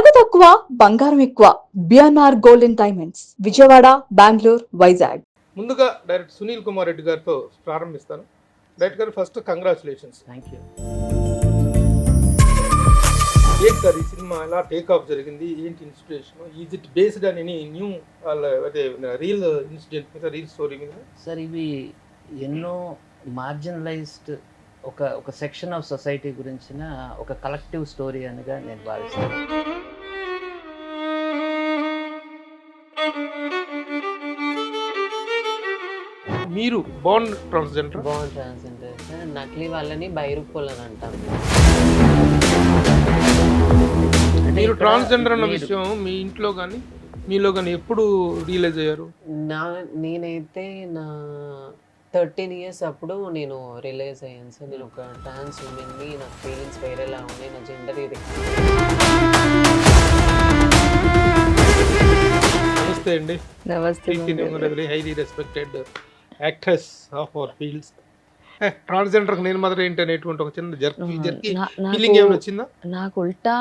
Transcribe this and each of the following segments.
నగదు తక్కువ బంగారం ఎక్కువ. BNR gold and diamonds, Vijayawada, Bengaluru, Vizag. ముందుగా డైరెక్టర్ సునీల్ కుమార్ రెడ్డి గారితో ప్రారంభిస్తాను. డైరెక్టర్ గారు ఫస్ట్ కంగ్రాచులేషన్స్. Thank you. ఏంటి సార్ ఈ సినిమా ఎలా టేక్ ఆఫ్ జరిగింది, ఏంటి inspiration, is it based on any new అదే రియల్ ఇన్సిడెంట్ మీద, రియల్ స్టోరీ మీద? సార్ ఇవి ఎన్నో మార్జినలైజ్డ్ ఒక సెక్షన్ ఆఫ్ సొసైటీ గురించిన ఒక కలెక్టివ్ స్టోరీ అనిగా నేను భావిస్తాను. మీరు బాండ్ ట్రాన్స్జెండర్? బాగుంది ట్రాన్స్జెండర్ సార్. నకిలీ వాళ్ళని బైరుక్కోలని అంటాం. మీరు ట్రాన్స్జెండర్ అన్న విషయం మీ ఇంట్లో కానీ మీలో కానీ ఎప్పుడు రియలైజ్ అయ్యారు? నేనైతే నా 13 years అప్పుడు నేను రియలైజ్ అయ్యాను సార్. నేను ఒక ట్రాన్స్ ఉమెన్ని, నా ఫీలింగ్స్ వేరేలా ఉన్నాయి, నా జెండర్ ఇది. నమస్తే అండి. నమస్తే. Highly respected actress of our fields. Transgender నేను మాత్రం ఏంటి అనేటువంటి ఒక చిన్న జర్కీ ఫీలింగ్ ఏమైనా వచ్చిందా? నాకు ఉల్టా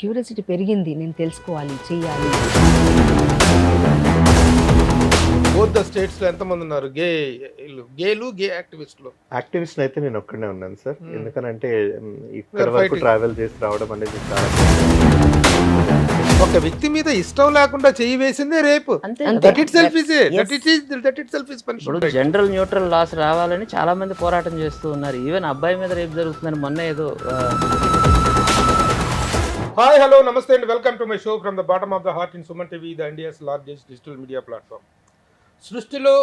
క్యూరియాసిటీ పెరిగింది, నేను తెలుసుకోవాలి, చెయ్యాలి. బోత్ ద స్టేట్స్ లో ఎంతమంది ఉన్నారు గేలు గే యాక్టివిస్టులు? యాక్టివిస్ట్ అయితే నేను ఒక్కడే ఉన్నాను సార్. ఎందుకనంటే ఇక్కడ వరకు ట్రావెల్ చేసి రావడం అనేది చాలా. ఒక వ్యక్తి మీద ఇష్టం లేకుండా చేయి వేసిందే రేపు. ఇప్పుడు జనరల్ న్యూట్రల్ లాస్ రావాలని చాలా మంది పోరాటం చేస్తూ ఉన్నారు. ఈవెన్ అబ్బాయి మీద రేపు జరుగుతుందని మొన్న ఏదో. హాయ్, హలో, నమస్తే అండి. Welcome to my show from the bottom of the heart in Suman TV, the India's largest digital media platform. సృష్టిలో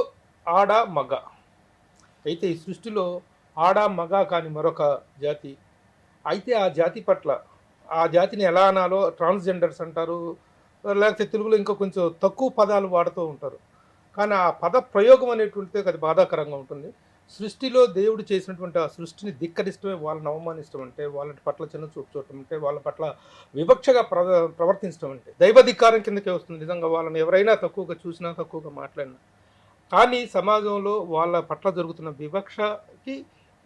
ఆడ మగ అయితే, ఈ సృష్టిలో ఆడ మగ కాని మరొక జాతి అయితే, ఆ జాతి పట్ల, ఆ జాతిని ఎలా అనాలో ట్రాన్స్జెండర్స్ అంటారు, లేకపోతే తెలుగులో ఇంకా కొంచెం తక్కువ పదాలు వాడుతూ ఉంటారు. కానీ ఆ పద ప్రయోగం అనేటువంటిది అది బాధాకరంగా ఉంటుంది. సృష్టిలో దేవుడు చేసినటువంటి ఆ సృష్టిని ధిక్కరిష్టమే, వాళ్ళని అవమానిష్టం అంటే, వాళ్ళ పట్ల చిన్న చూపు చూడటం అంటే, వాళ్ళ పట్ల వివక్షగా ప్రవర్తించడం అంటే దైవ ధిక్కారం కిందకే వస్తుంది. నిజంగా వాళ్ళని ఎవరైనా తక్కువగా చూసినా, తక్కువగా మాట్లాడినా. కానీ సమాజంలో వాళ్ళ పట్ల జరుగుతున్న వివక్షకి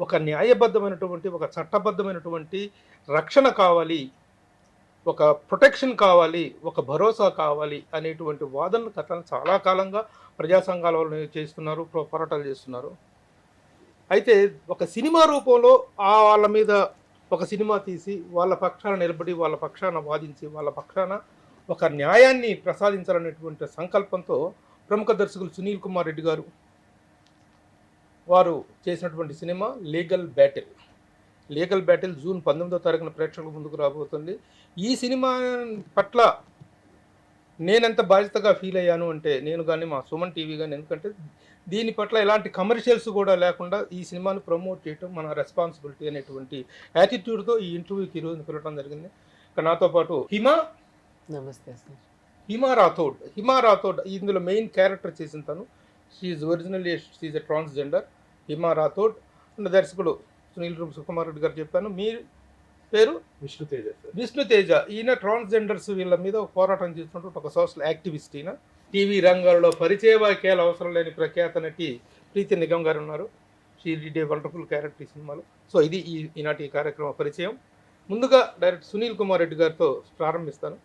ఒక న్యాయబద్ధమైనటువంటి, ఒక చట్టబద్ధమైనటువంటి రక్షణ కావాలి, ఒక ప్రొటెక్షన్ కావాలి, ఒక భరోసా కావాలి అనేటువంటి వాదనలు కథను చాలా కాలంగా ప్రజా సంఘాల వాళ్ళు చేస్తున్నారు, పోరాటాలు చేస్తున్నారు. అయితే ఒక సినిమా రూపంలో వాళ్ళ మీద ఒక సినిమా తీసి, వాళ్ళ పక్షాన నిలబడి, వాళ్ళ పక్షాన వాదించి, వాళ్ళ పక్షాన ఒక న్యాయాన్ని ప్రసాదించాలనేటువంటి సంకల్పంతో ప్రముఖ దర్శకులు సునీల్ కుమార్ రెడ్డి గారు వారు చేసినటువంటి సినిమా లీగల్ బ్యాటిల్ జూన్ 19వ తారీఖున ప్రేక్షకుల ముందుకు రాబోతుంది. ఈ సినిమా పట్ల నేనెంత బాధ్యతగా ఫీల్ అయ్యాను అంటే, నేను కానీ మా సుమన్ టీవీ కానీ, ఎందుకంటే దీని పట్ల ఎలాంటి కమర్షియల్స్ కూడా లేకుండా ఈ సినిమాను ప్రమోట్ చేయడం మన రెస్పాన్సిబిలిటీ అనేటువంటి యాటిట్యూడ్తో ఈ ఇంటర్వ్యూకి ఈరోజు పిలవడం జరిగింది. ఇక నాతో పాటు నమస్తే సార్, హిమా రాథోడ్ ఇందులో మెయిన్ క్యారెక్టర్ చేసిన తను. She originally she a transgender, Hima Rathod. And దర్శకుడు సునీల్ కుమార్ రెడ్డి గారు చెప్పాను. మీ పేరు? విష్ణుతేజ. ఈయన ట్రాన్స్జెండర్స్ వీళ్ళ మీద పోరాటం చేస్తున్నట్టు ఒక సోషల్ యాక్టివిస్ట్. ఈయన టీవీ రంగాల్లో పరిచయ వాక్యాలు అవసరం లేని ప్రఖ్యాత నటి ప్రీతి నిగమ్ గారు ఉన్నారు. She did a wonderful character ఈ సినిమాలో. సో ఇది ఈనాటి కార్యక్రమ పరిచయం. ముందుగా డైరెక్టర్ సునీల్ కుమార్ రెడ్డి గారితో ప్రారంభిస్తాను.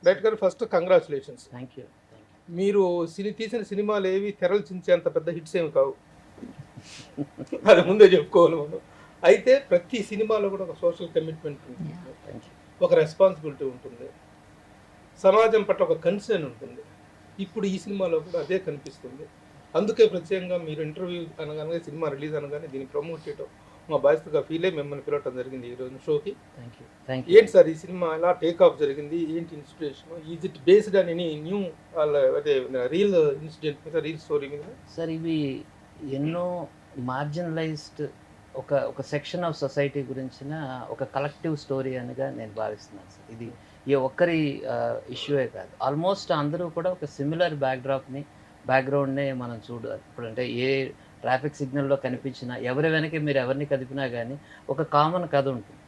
డైరెక్టర్ గారు ఫస్ట్ కంగ్రాచులేషన్స్. Thank you. మీరు తీసిన సినిమాలు ఏవి తెరలు చించేంత పెద్ద హిట్స్ ఏమి కావు, అది ముందే చెప్పుకోవాలి మనం. అయితే ప్రతి సినిమాలో కూడా ఒక సోషల్ కమిట్మెంట్ ఉంటుంది, ఒక రెస్పాన్సిబిలిటీ ఉంటుంది, సమాజం పట్ల ఒక కన్సర్న్ ఉంటుంది. ఇప్పుడు ఈ సినిమాలో కూడా అదే కనిపిస్తుంది. అందుకే ప్రత్యేకంగా మీరు ఇంటర్వ్యూ అనగానే, సినిమా రిలీజ్ అనగానే దీన్ని ప్రమోట్ చేయడం మా బాధ్యతగా ఫీల్ అయ్యి మిమ్మల్ని పిలవటం జరిగింది ఈరోజు షోకి. ఏంటి సార్ ఈ సినిమా ఎలా టేక్ ఆఫ్ జరిగింది, ఏంటి inspiration, is it based on any new అదే రియల్ ఇన్సిడెంట్ మీద, రియల్ స్టోరీ మీద? సార్ ఇవి ఎన్నో మార్జినలైజ్డ్ ఒక సెక్షన్ ఆఫ్ సొసైటీ గురించిన ఒక కలెక్టివ్ స్టోరీ అనిగా నేను భావిస్తున్నాను సార్. ఇది ఏ ఒక్కరి ఇష్యూయే కాదు, ఆల్మోస్ట్ అందరూ కూడా ఒక సిమిలర్ బ్యాక్గ్రౌండ్నే మనం చూడాలి. ఇప్పుడంటే ఏ ట్రాఫిక్ సిగ్నల్లో కనిపించినా, ఎవరి వెనక మీరు ఎవరిని కదిపినా కానీ ఒక కామన్ కథ ఉంటుంది.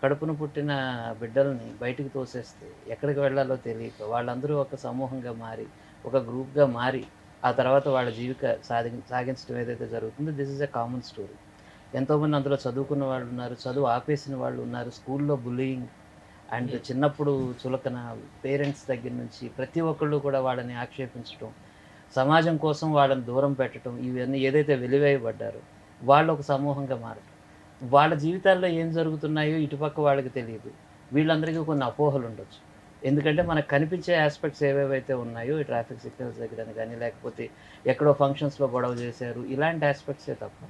కడుపును పుట్టిన బిడ్డల్ని బయటికి తోసేస్తే ఎక్కడికి వెళ్ళాలో తెలియక వాళ్ళందరూ ఒక సమూహంగా మారి, ఒక గ్రూప్గా మారి, ఆ తర్వాత వాళ్ళ జీవిక సాగించడం ఏదైతే జరుగుతుందో, this is a common story. ఎంతోమంది అందులో చదువుకున్న వాళ్ళు ఉన్నారు, చదువు ఆపేసిన వాళ్ళు ఉన్నారు, స్కూల్లో బుల్లింగ్, అండ్ చిన్నప్పుడు చులకన, పేరెంట్స్ దగ్గర నుంచి ప్రతి ఒక్కళ్ళు కూడా వాళ్ళని ఆక్షేపించడం, సమాజం కోసం వాళ్ళని దూరం పెట్టడం, ఇవన్నీ ఏదైతే వెలివేయబడ్డారో వాళ్ళు ఒక సమూహంగా మారటం, వాళ్ళ జీవితాల్లో ఏం జరుగుతున్నాయో ఇటుపక్క వాళ్ళకి తెలియదు. వీళ్ళందరికీ కొన్ని అపోహలు ఉండొచ్చు. ఎందుకంటే మనకు కనిపించే ఆస్పెక్ట్స్ ఏవేవైతే ఉన్నాయో, ఈ ట్రాఫిక్ సిగ్నల్స్ దగ్గర కానీ, లేకపోతే ఎక్కడో ఫంక్షన్స్లో గొడవ చేశారు, ఇలాంటి ఆస్పెక్ట్సే తప్ప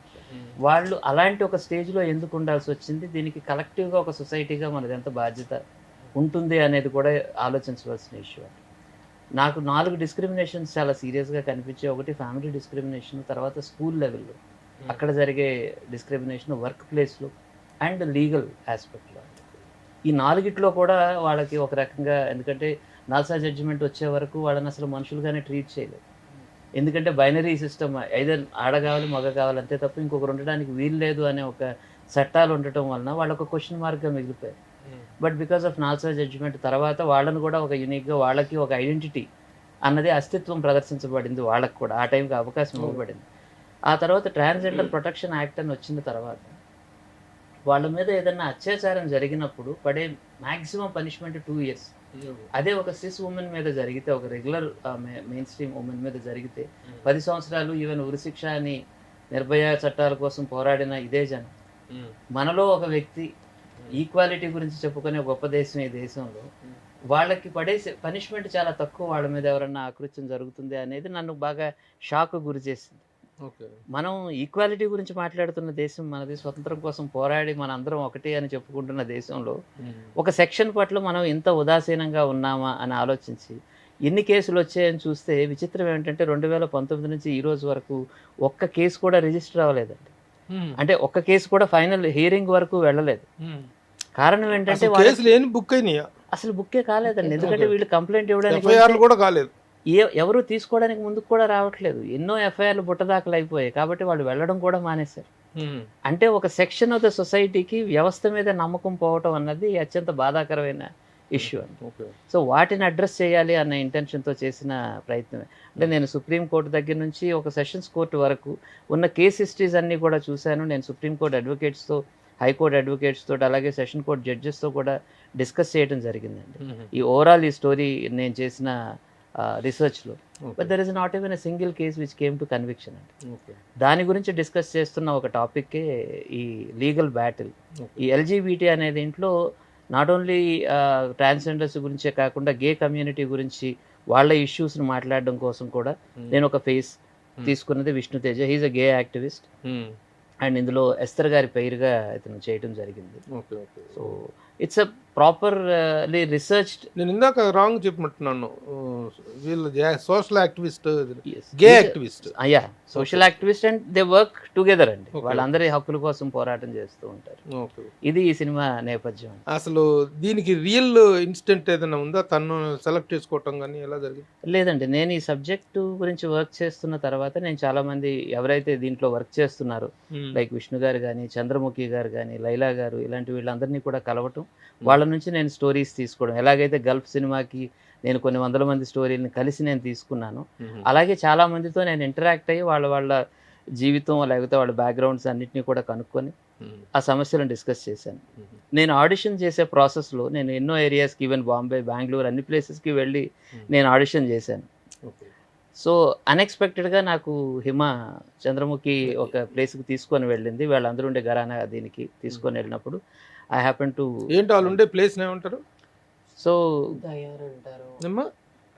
వాళ్ళు అలాంటి ఒక స్టేజ్లో ఎందుకు ఉండాల్సి వచ్చింది, దీనికి కలెక్టివ్గా ఒక సొసైటీగా మనది ఎంత బాధ్యత ఉంటుంది అనేది కూడా ఆలోచించవలసిన ఇష్యూ. నాకు 4 డిస్క్రిమినేషన్స్ చాలా సీరియస్గా కనిపించే. ఒకటి ఫ్యామిలీ డిస్క్రిమినేషన్, తర్వాత స్కూల్ లెవెల్లో అక్కడ జరిగే డిస్క్రిమినేషన్, వర్క్ ప్లేస్లో అండ్ లీగల్ ఆస్పెక్ట్లో. ఈ 4గిట్లో కూడా వాళ్ళకి ఒక రకంగా, ఎందుకంటే నాల్సా జడ్జిమెంట్ వచ్చే వరకు వాళ్ళని అసలు మనుషులుగానే ట్రీట్ చేయలేదు. ఎందుకంటే బైనరీ సిస్టమ్, ఐదర్ ఆడ కావాలి మగ కావాలి అంతే తప్ప ఇంకొకరు ఉండడానికి వీలు లేదు అనే ఒక చట్టాలు ఉండటం వలన వాళ్ళు ఒక క్వశ్చన్ మార్క్గా మిగిలిపోయారు. But because of NALSA judgment తర్వాత వాళ్ళని కూడా ఒక యూనిక్గా, వాళ్ళకి ఒక ఐడెంటిటీ అన్నది అస్తిత్వం ప్రదర్శించబడింది. వాళ్ళకి కూడా ఆ టైంకి అవకాశం ఇవ్వబడింది. ఆ తర్వాత ట్రాన్స్జెండర్ ప్రొటెక్షన్ యాక్ట్ అని వచ్చిన తర్వాత వాళ్ళ మీద ఏదైనా అత్యాచారం జరిగినప్పుడు పడే మ్యాక్సిమం పనిష్మెంట్ 2 years. అదే ఒక సిస్ ఉమెన్ మీద జరిగితే, ఒక రెగ్యులర్ మెయిన్ స్ట్రీమ్ ఉమెన్ మీద జరిగితే 10 సంవత్సరాలు, ఈవెన్ ఉరిశిక్ష అని నిర్భయ చట్టాల కోసం పోరాడిన ఇదే జనం. మనలో ఒక వ్యక్తి ఈక్వాలిటీ గురించి చెప్పుకునే గొప్ప దేశం ఈ దేశంలో, వాళ్ళకి పడే పనిష్మెంట్ చాలా తక్కువ, వాళ్ళ మీద ఎవరన్నా ఆకృత్యం జరుగుతుంది అనేది నన్ను బాగా షాక్ గురి చేసింది. మనం ఈక్వాలిటీ గురించి మాట్లాడుతున్న దేశం మనది, స్వతంత్రం కోసం పోరాడి మనందరం ఒకటే అని చెప్పుకుంటున్న దేశంలో ఒక సెక్షన్ పట్ల మనం ఇంత ఉదాసీనంగా ఉన్నామా అని ఆలోచించి ఎన్ని కేసులు వచ్చాయని చూస్తే విచిత్రం ఏమిటంటే 2019 నుంచి ఈ రోజు వరకు ఒక్క కేసు కూడా రిజిస్టర్ అవ్వలేదండి. అంటే ఒక్క కేసు కూడా ఫైనల్ హియరింగ్ వరకు వెళ్ళలేదు. కారణం ఏంటంటే అసలు బుక్కే కాలేదండి. ఎందుకంటే వీళ్ళు కంప్లైంట్ ఇవ్వడానికి కూడా కాలేదు, ఎవరు తీసుకోవడానికి ముందుకు కూడా రావట్లేదు. ఎన్నో ఎఫ్ఐఆర్లు బుట్టదాఖలు అయిపోయాయి కాబట్టి వాళ్ళు వెళ్ళడం కూడా మానేశారు. అంటే ఒక సెక్షన్ ఆఫ్ ద సొసైటీకి వ్యవస్థ మీద నమ్మకం పోవటం అన్నది అత్యంత బాధాకరమైన ఇష్యూ అండి. సో వాటిని అడ్రస్ చేయాలి అన్న ఇంటెన్షన్తో చేసిన ప్రయత్నమే. అంటే నేను సుప్రీంకోర్టు దగ్గర నుంచి ఒక సెషన్స్ కోర్టు వరకు ఉన్న కేస్ హిస్టరీస్ అన్నీ కూడా చూశాను. నేను సుప్రీంకోర్టు అడ్వకేట్స్తో, హైకోర్టు అడ్వకేట్స్తో, అలాగే సెషన్ కోర్టు జడ్జెస్తో కూడా డిస్కస్ చేయడం జరిగిందండి. ఈ ఓవరాల్ ఈ స్టోరీ నేను చేసిన రీసెర్చ్లో. But there is not even a single case which came to conviction అండి. దాని గురించి డిస్కస్ చేస్తున్న ఒక టాపిక్కే ఈ లీగల్ బ్యాటిల్. ఈ ఎల్జీబీటీ అనే దీంట్లో నాట్ ఓన్లీ ట్రాన్స్జెండర్స్ గురించే కాకుండా గే కమ్యూనిటీ గురించి వాళ్ళ ఇష్యూస్ని మాట్లాడడం కోసం కూడా నేను ఒక ఫేస్ తీసుకున్నది Vishnuteja. He's a gay activist and ఇందులో ఎస్తర్ గారి పేరుగా ఇతను చేయడం జరిగింది. So it's a properly researched. నేను ఇందాక రాంగ్ చెప్పినట్టున్నాను, వీళ్ళు సోషల్ యాక్టివిస్ట్, గే యాక్టివిస్ట్. అయ్యా, social activist and they work together అండి. వాళ్ళందరి హక్కుల కోసం పోరాటం చేస్తూ ఉంటారు. ఇది ఈ సినిమా నేపథ్యం. అసలు దీనికి రియల్ ఇన్సిడెంట్ ఏదైనా ఉందా, తను సెలెక్ట్ చేసుకోవటం కానీ ఎలా జరిగింది? లేదండి, నేను ఈ సబ్జెక్టు గురించి వర్క్ చేస్తున్న తర్వాత నేను చాలా మంది ఎవరైతే దీంట్లో వర్క్ చేస్తున్నారో లైక్ విష్ణు గారు కానీ, చంద్రముఖి గారు కానీ, లైలా గారు, ఇలాంటి వీళ్ళందరినీ కూడా కలవటం, వాళ్ళ నుంచి నేను స్టోరీస్ తీసుకోవడం. ఎలాగైతే గల్ఫ్ సినిమాకి నేను కొన్ని వందల మంది స్టోరీలను కలిసి నేను తీసుకున్నాను, అలాగే చాలా మందితో నేను ఇంటరాక్ట్ అయ్యి వాళ్ళ జీవితం లేకపోతే వాళ్ళ బ్యాక్గ్రౌండ్స్ అన్నింటినీ కూడా కనుక్కొని ఆ సమస్యలను డిస్కస్ చేశాను. నేను ఆడిషన్ చేసే ప్రాసెస్లో నేను ఎన్నో ఏరియాస్కి, ఈవెన్ బాంబే, బెంగళూరు, అన్ని ప్లేసెస్కి వెళ్ళి నేను ఆడిషన్ చేశాను. సో అన్ఎక్స్పెక్టెడ్గా నాకు హిమ చంద్రముఖి ఒక ప్లేస్కి తీసుకొని వెళ్ళింది. వాళ్ళందరూ ఉండే ఘరానా దీనికి తీసుకొని వెళ్ళినప్పుడు ఐ హ్యాపెన్ టు ఏంటి వాళ్ళు ఉండే ప్లేస్ ఏమంటారు? సో దయార్ అంటారు.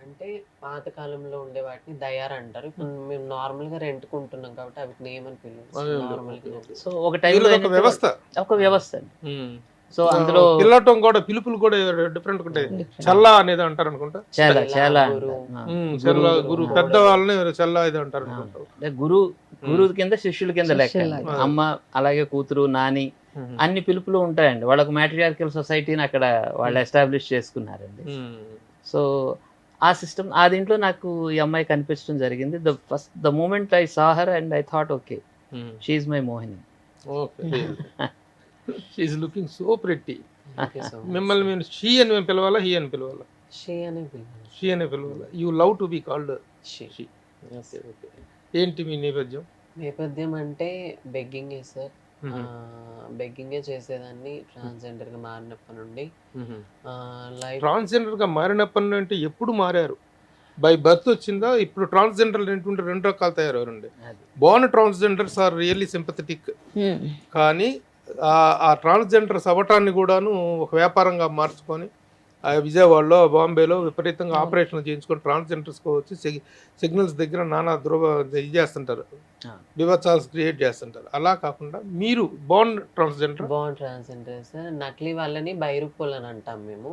అంటే పాతకాలంలో ఉండే వాటిని దయార్ అంటారు. ఇప్పుడు మేము నార్మల్ గా రెంట్ కుంటున్నాం కాబట్టి అవి నేమ్ అని పిలుస్తాం. సో ఒక టైంలో ఒక వ్యవస్థ అండి. సో అందులో పిల్లటం కూడా, పిలుపులు కూడా డిఫరెంట్ ఉంటాయి. చల్లా అనేది అంటారు అనుకుంటా. చాలా గురు పెద్ద వాళ్ళని చల్లా ఇది అంటారు. గురువు కింద శిష్యుల కింద లెక్క. అమ్మ, అలాగే కూతురు, నాని, అన్ని పిలుపులు ఉంటాయండి. వాళ్ళకు మ్యాట్రియార్కల్ సొసైటీని అక్కడ వాళ్ళు ఎస్టాబ్లిష్ చేసుకున్నారండి. సో ఆ సిస్టమ్, ఆ దీంట్లో నాకు ఈ అమ్మాయి కనిపించడం జరిగింది. The moment I saw her and I thought okay, she is my Mohini. She is looking so pretty. మిమ్మల్ని మేము షీ అని మేము పిలవాలా, హీ అని పిలవాలా? షీ అనే పిలవాలా. You love to be called she. ఏంటి మీ నేపథ్యం? నేపథ్యం అంటే బెగ్గింగ్ సార్. బెగ్గింగే చేసేదాన్ని ట్రాన్స్జెండర్ గా మారినప్పటి నుండి. లైఫ్ ట్రాన్స్జెండర్ గా మారినప్పటి నుండి అంటే ఎప్పుడు మారారు? బై బర్త్ వచ్చిందా? ఇప్పుడు ట్రాన్స్జెండర్ ఏంటంటే రెండు రకాలు తయారయ్యారండి. అది born transgenders are really sympathetic, కానీ ఆ ట్రాన్స్జెండర్స్ అవ్వటాన్ని కూడాను ఒక వ్యాపారంగా మార్చుకొని విజయవాడలో బాంబేలో విపరీతంగా ఆపరేషన్లు చేయించుకొని ట్రాన్స్జెండర్స్కి వచ్చి సిగ్నల్స్ దగ్గర నానా ఇది చేస్తుంటారు, డివచాల్స్ క్రియేట్ చేస్తుంటారు. అలా కాకుండా మీరు బోర్న్ ట్రాన్స్జెండర్స్ నకిలీ వాళ్ళని బైరూపోల్ అని అంటాం మేము.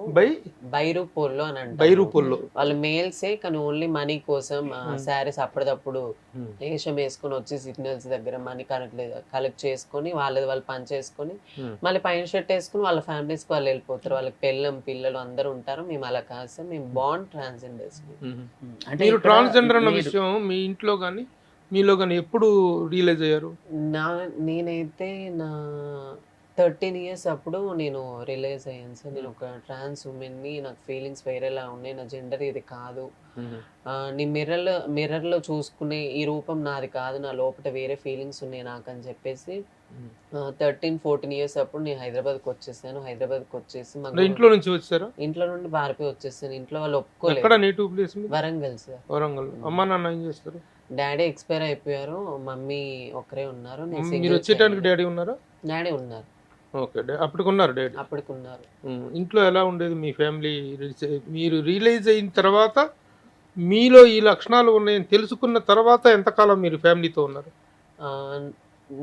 బైరూపోల్లో అని అంటాం. బైరూపోల్లో వాళ్ళు మేల్సే, కానీ ఓన్లీ మనీ కోసం శారీస్ అప్పటిదప్పుడు వేషం వేసుకొని వచ్చి సిగ్నల్స్ దగ్గర మనీ కలెక్ట్ చేసుకొని వాళ్ళది వాళ్ళు పని చేసుకొని మళ్ళీ పైన షర్ట్ వేసుకుని వాళ్ళ ఫ్యామిలీస్ కి వాళ్ళు వెళ్ళిపోతారు. వాళ్ళకి పిల్లలు అందరూ ఉంటారు. మేము అలా కాదు సార్, మేము బాండ్ ట్రాన్స్జెండర్స్. అంటే మీరు ఇక్కడ ట్రాన్స్జెండర్ అన్న మీరు- విషయం మీ ఇంట్లో కానీ మీలో కానీ ఎప్పుడు రియలైజ్ అయ్యారు? నేనైతే నా 13 years అప్పుడు నేను రియలైజ్ అయ్యాను సార్, నేను ఒక ట్రాన్స్ ఉమెన్ని, నాకు ఫీలింగ్స్ వేరేలా ఉన్నాయి, నా జెండర్ ఇది కాదు, నీ మిర్రర్లో చూసుకునే ఈ రూపం నాది కాదు, నా లోపల వేరే ఫీలింగ్స్ ఉన్నాయి నాకు అని చెప్పేసి 13-14 years అప్పుడు నేను హైదరాబాద్కి వచ్చేసాను. హైదరాబాద్కి వచ్చేసి ఇంట్లో నుంచి వచ్చారా? ఇంట్లో నుండి పారిపోయి వచ్చేసాను. ఇంట్లో వాళ్ళు ఎక్కడ ఒప్పుకోలేదు. Native place? Warangal sir. Warangal. అమ్మా నాన్న ఏం చేస్తారు? డాడీ ఎక్స్పైర్ అయిపోయారు, మమ్మీ ఒక్కరే ఉన్నారు. నేను మీరు single వచ్చేటానికి child. డాడీ ఉన్నారా? డాడీ ఉన్నారు, ఓకే, అప్పటికున్నారు డాడీ. అప్పటికున్నారు. ఇంట్లో ఎలా ఉండేది మీ ఫ్యామిలీ? మీరు రియలైజ్ అయిన తర్వాత మీలో ఈ లక్షణాలు ఉన్నాయని తెలుసుకున్న తర్వాత ఎంతకాలం మీరు ఫ్యామిలీతో ఉన్నారు? ఆ,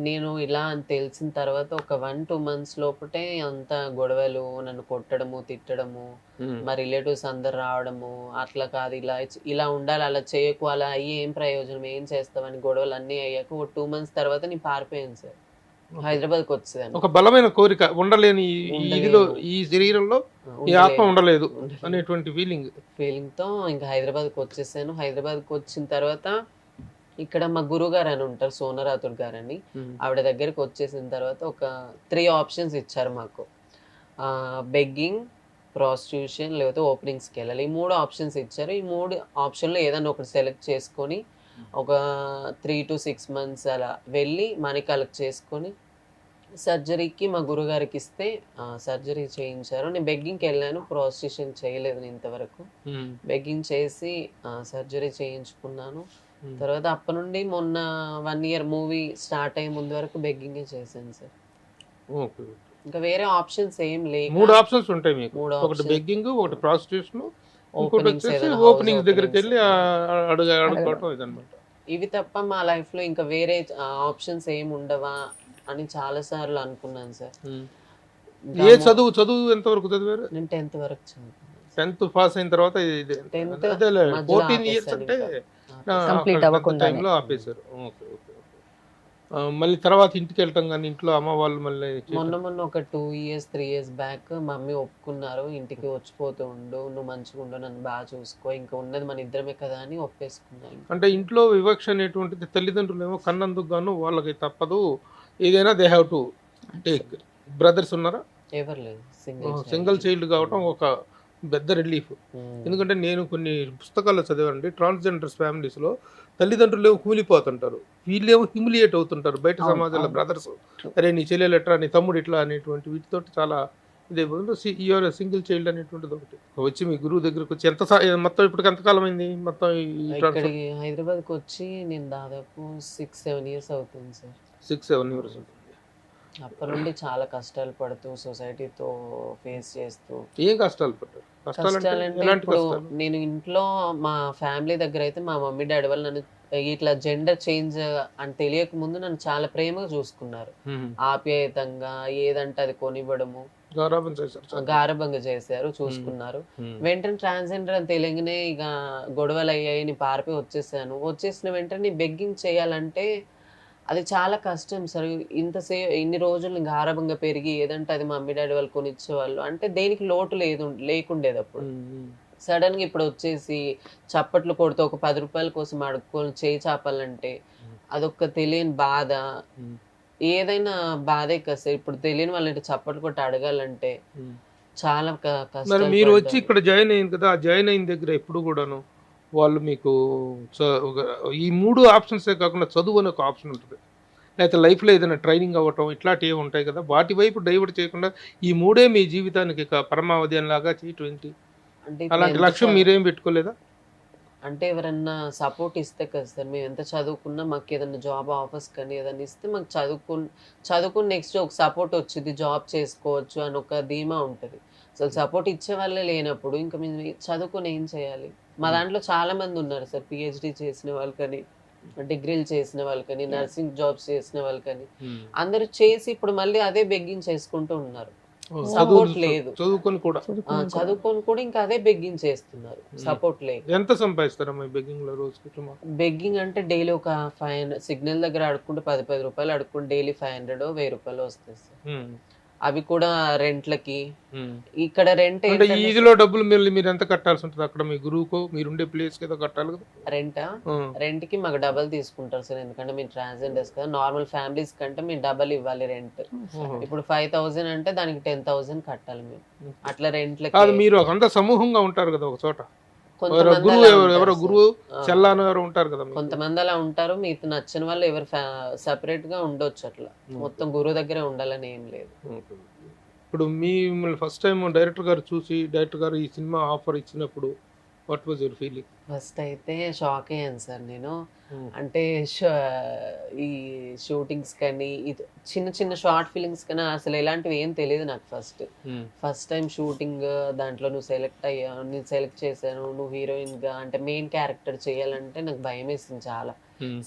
నేను ఇలా అని తెలిసిన తర్వాత ఒక 1-2 months లోపటే అంత గొడవలు, నన్ను కొట్టడము, తిట్టడము, మా రిలేటివ్స్ అందరు రావడము, అట్లా కాదు ఇలా ఉండాలి, అలా చేయకు, అలా అయ్యి ఏం ప్రయోజనం, ఏం చేస్తావని గొడవలు అన్నీ అయ్యాక ఒక 2 months తర్వాత నేను పారిపోయాను సార్. హైదరాబాద్కి వచ్చేదాన్ని. ఒక బలమైన కోరిక, ఉండలేని ఇదిలో ఈ శరీరంలో ఈ ఆత్మ ఉండలేదు అనేటువంటి ఫీలింగ్తో ఇంకా హైదరాబాద్కి వచ్చేసాను. హైదరాబాద్కి వచ్చిన తర్వాత ఇక్కడ మా గురువు గారు అని ఉంటారు, సోనరాథుడ్ గారు అని, ఆవిడ దగ్గరికి వచ్చేసిన తర్వాత ఒక 3 options ఇచ్చారు మాకు. బెగ్గింగ్, ప్రాస్టిట్యూషన్, లేకపోతే ఓపెనింగ్స్కి వెళ్ళాలి. ఈ 3 options ఇచ్చారు. ఈ 3 optionలో ఏదైనా ఒకటి సెలెక్ట్ చేసుకొని ఒక 3 to 6 months అలా వెళ్ళి మనీ కలెక్ట్ చేసుకొని సర్జరీకి మా గురుగారికి ఇస్తే సర్జరీ చేయించారు. నేను బెగ్గింగ్కి వెళ్ళాను, ప్రాస్టిట్యూషన్ చేయలేదు నేను ఇంతవరకు. బెగ్గింగ్ చేసి సర్జరీ చేయించుకున్నాను. తర్వాత అప్పటి నుండి మొన్న 1 year మూవీ స్టార్ట్ అయ్యే ముందు వరకు బెగ్గింగే చేశాను సార్. ఓకే, ఇంకా వేరే ఆప్షన్స్ ఏం లేవు. 3 options ఉంటాయి మీకు. 3 ఒకటి options. బెగ్గింగ్, ఒకటి ప్రాస్టిట్యూషన్, ఇంకోటి Openings వచ్చేసి ఏదైనా house ఓపెనింగ్స్ దగ్గరికి openings. వెళ్ళి అడుగుకోవటం ఇదన్నమాట. ఇవి తప్ప మా లైఫ్ లో ఇంకా వేరే ఆప్షన్స్ ఏమి ఉండవా అని చాలా సార్లు అనుకున్నాను సార్. ఏ చదువు ఎంతవరకు చదివారు? నేను 10th వరకు చదువుకున్నాను. 10th పాస్ అయిన తర్వాత 10th అదేలే, మధ్యలో 14 years ఆపేసాను అంటే ఇంకా. Complete అవ్వకుండానే. టైంలో ఆపేశారు. ఓకే. మళ్ళీ తర్వాత ఇంటికి వెళ్ళటం కానీ ఇంట్లో అమ్మ వాళ్ళు మళ్ళీ మొన్న ఒక 2 years 3 years బ్యాక్ మమ్మీ ఒప్పుకున్నారు, ఇంటికి వచ్చిపోతూ ఉండు, నువ్వు మంచిగా ఉండు, నన్ను బాగా చూసుకో, ఇంకా ఉన్నది మన ఇద్దరమే కదా అని ఒప్పేసుకున్నాను. అంటే ఇంట్లో వివక్ష అనేటువంటిది తల్లిదండ్రులు ఏమో కన్నందుకు గాను వాళ్ళకి తప్పదు, ఏదైనా they have to take. Brothers ఉన్నారా? ఎవరు లేదు, సింగిల్ చైల్డ్ కావటం ఒక పెద్ద రిలీఫ్. ఎందుకంటే నేను కొన్ని పుస్తకాల్లో చదివానండి, ట్రాన్స్జెండర్స్ ఫ్యామిలీస్లో తల్లిదండ్రులు ఏమో కూలిపోతుంటారు, వీళ్ళేమో హ్యూమిలియేట్ అవుతుంటారు బయట సమాజంలో. బ్రదర్స్, అరే నీ చెల్లెలు ఎట్లా, నీ తమ్ముడు ఇట్లా అనేటువంటి వీటితో చాలా ఇదే యూఆర్ సింగిల్ చైల్డ్ అనేటువంటిది ఒకటి. వచ్చి మీ గురువు దగ్గరకు వచ్చి మొత్తం ఇప్పటికి ఎంతకాలం అయింది మొత్తం ఇక్కడికి హైదరాబాద్కి వచ్చి నేను దాదాపు 6-7 years అవుతుంది సార్. 6-7 years. అప్పటి నుండి చాలా కష్టాలు పడుతూ సొసైటీతో ఫేస్ చేస్తూ. ఏం కష్టాలు పడ్డారు? కష్టాలంటే ఇప్పుడు నేను ఇంట్లో మా ఫ్యామిలీ దగ్గర అయితే మా మమ్మీ డాడీ వాళ్ళు నన్ను ఇట్లా జెండర్ చేంజ్ అని తెలియక ముందు నన్ను చాలా ప్రేమగా చూసుకున్నారు, ఆప్యాయతంగా ఏదంటే అది కొనివ్వడము, గారభంగా చేశారు, చూసుకున్నారు. వెంటనే ట్రాన్స్జెండర్ అని తెలియగానే ఇక గొడవలు అయ్యాయి, నేను పారిపోయి వచ్చేసాను. వచ్చేసిన వెంటనే బెగ్గింగ్ చేయాలంటే అది చాలా కష్టం సార్. ఇన్ని రోజులు గారభంగా పెరిగి ఏదంటే అది మా మమ్మీ డాడీ వాళ్ళు కొనిచ్చేవాళ్ళు, అంటే దేనికి లోటు లేకుండేది అప్పుడు. సడన్ గా ఇప్పుడు వచ్చేసి చప్పట్లు కొడుతూ ఒక 10 రూపాయల కోసం అడుక్కొని చేయి చాపాలంటే అదొక తెలియని బాధ, ఏదైనా బాధే కదా సార్. ఇప్పుడు తెలియని వాళ్ళంటే చప్పట్లు కొట్టి అడగాలంటే చాలా కష్టం. మీరు వచ్చి ఇక్కడ జాయిన్ అయింది కదా, ఆ జాయిన్ అయిన దగ్గర ఎప్పుడు కూడాను వాళ్ళు మీకు ఈ 3 ఆప్షన్సే కాకుండా చదువు అనే ఒక ఆప్షన్ ఉంటుంది. లేకపోతే లైఫ్లో ఏదైనా ట్రైనింగ్ అవ్వటం ఇట్లాంటివి ఉంటాయి కదా, వాటి వైపు డైవర్ట్ చేయకుండా ఈ మూడే మీ జీవితానికి పరమావధి లాగా చేయటం ఏంటి? అంటే ఇప్పుడు అలాంటి ఎంత లక్ష్యం మీరేం పెట్టుకోలేదా? అంటే ఎవరన్నా సపోర్ట్ ఇస్తే కదా సార్, మేము ఎంత చదువుకున్నా మాకు ఏదైనా జాబ్ ఆఫర్స్ కానీ ఏదైనా ఇస్తే మాకు చదువుకుని నెక్స్ట్ ఒక సపోర్ట్ వచ్చింది, జాబ్ చేసుకోవచ్చు అని ఒక ధీమా ఉంటుంది. అసలు సపోర్ట్ ఇచ్చే వాళ్ళే లేనప్పుడు ఇంకా మేము చదువుకొని ఏం చేయాలి? మా దాంట్లో చాలా మంది ఉన్నారు సార్, పిహెచ్డి చేసిన వాళ్ళు కానీ, డిగ్రీలు చేసిన వాళ్ళు కానీ, నర్సింగ్ జాబ్స్ చేసిన వాళ్ళు కానీ, అందరూ చేసి ఇప్పుడు మళ్ళీ అదే బెగ్గింగ్ చేసుకుంటూ ఉన్నారు. సపోర్ట్ లేదు, చదువుకొని కూడా చదువుకొని కూడా ఇంకా అదే బెగ్గింగ్ చేస్తున్నారు, సపోర్ట్ లేదు. ఎంత సంపాదిస్తారమ్మా బెగ్గింగ్ లో రోజుకి? బెగ్గింగ్ అంటే డైలీ ఒక 500 సిగ్నల్ దగ్గర అడుక్కుంటే 10 రూపాయలు అడుక్కుంటే డైలీ 500 1000 రూపాయలు వస్తాయి సార్. అవి కూడా రెంట్లకి. ఇక్కడ రెంట్ అంటే ఈదిలో డబ్బులు మీరు ఎంత కట్టాల్సి ఉంటుంది అక్కడ? మీ గురువుకో మీరుండే ప్లేస్ కి కట్టాలి కదా రెంట్ కి మాకు డబల్ తీసుకుంటారు సార్, ఎందుకంటే మేము ట్రాన్స్జెండర్స్ కదా. నార్మల్ ఫ్యామిలీస్ కంటే మేము డబల్ ఇవ్వాలి రెంట్. ఇప్పుడు 5000 అంటే దానికి 10,000 కట్టాలి మేము అట్లా రెంట్లకి. మీరు అంతా సమూహంగా ఉంటారు కదా ఒక చోట, గురువు చెల్లాను ఎవరు ఉంటారు కదా, కొంతమంది అలా ఉంటారు. మీకు నచ్చిన వాళ్ళు ఎవరు సెపరేట్ గా ఉండొచ్చు, అట్లా మొత్తం గురువు దగ్గరే ఉండాలని ఏం లేదు. ఇప్పుడు మిమ్మల్ని ఫస్ట్ టైం డైరెక్టర్ గారు చూసి డైరెక్టర్ గారు ఈ సినిమా ఆఫర్ ఇచ్చినప్పుడు what was your feeling? First అయితే షాక్ అయ్యాను సార్ నేను. అంటే ఈ షూటింగ్స్ కానీ చిన్న చిన్న షార్ట్ ఫిలిమ్స్ కానీ అసలు ఎలాంటివి ఏం తెలియదు నాకు. ఫస్ట్ టైం షూటింగ్ దాంట్లో నువ్వు సెలెక్ట్ అయ్యావు, నేను సెలెక్ట్ చేశాను, నువ్వు హీరోయిన్ గా అంటే మెయిన్ క్యారెక్టర్ చేయాలంటే నాకు భయం వేసింది చాలా.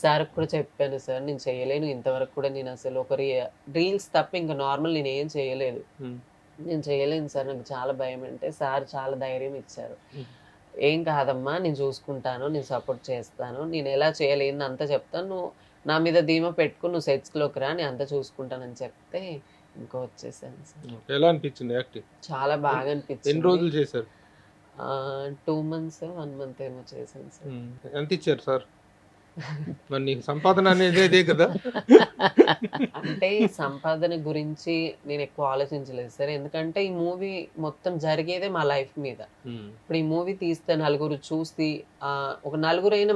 సార్ కూడా చెప్పాను, సార్ నేను చేయలేను ఇంతవరకు కూడా, నేను అసలు ఒక రీల్స్ తప్ప ఇంకా నార్మల్ నేను ఏం చేయలేదు, నేను చేయలేను సార్, నాకు చాలా భయం. అంటే సార్ చాలా ధైర్యం ఇచ్చారు. ఏం కాదమ్మా, నేను చూసుకుంటాను, నేను సపోర్ట్ చేస్తాను, నేను ఎలా చేయాలి ఏంది అంతా చెప్తాను, నువ్వు నా మీద ధీమా పెట్టుకుని నువ్వు సెట్స్లోకి రా, నేను అంతా చూసుకుంటానని చెప్తే ఇంకా వచ్చేసాను సార్. ఎలా అనిపించింది యాక్టింగ్? చాలా బాగా అనిపించింది. ఎన్ని రోజులు చేశారు? 2 months 1 month ఏమో చేశాను సార్. ఎంత ఇచ్చారు సార్? మరి నీకు సంపాదన అనేది కదా. అంటే సంపాదన గురించి నేను ఎక్కువ ఆలోచించలేదు సార్, ఎందుకంటే ఈ మూవీ మొత్తం జరిగేదే మా లైఫ్ మీద. ఇప్పుడు ఈ మూవీ తీస్తే నలుగురు చూసి ఒక నలుగురైనా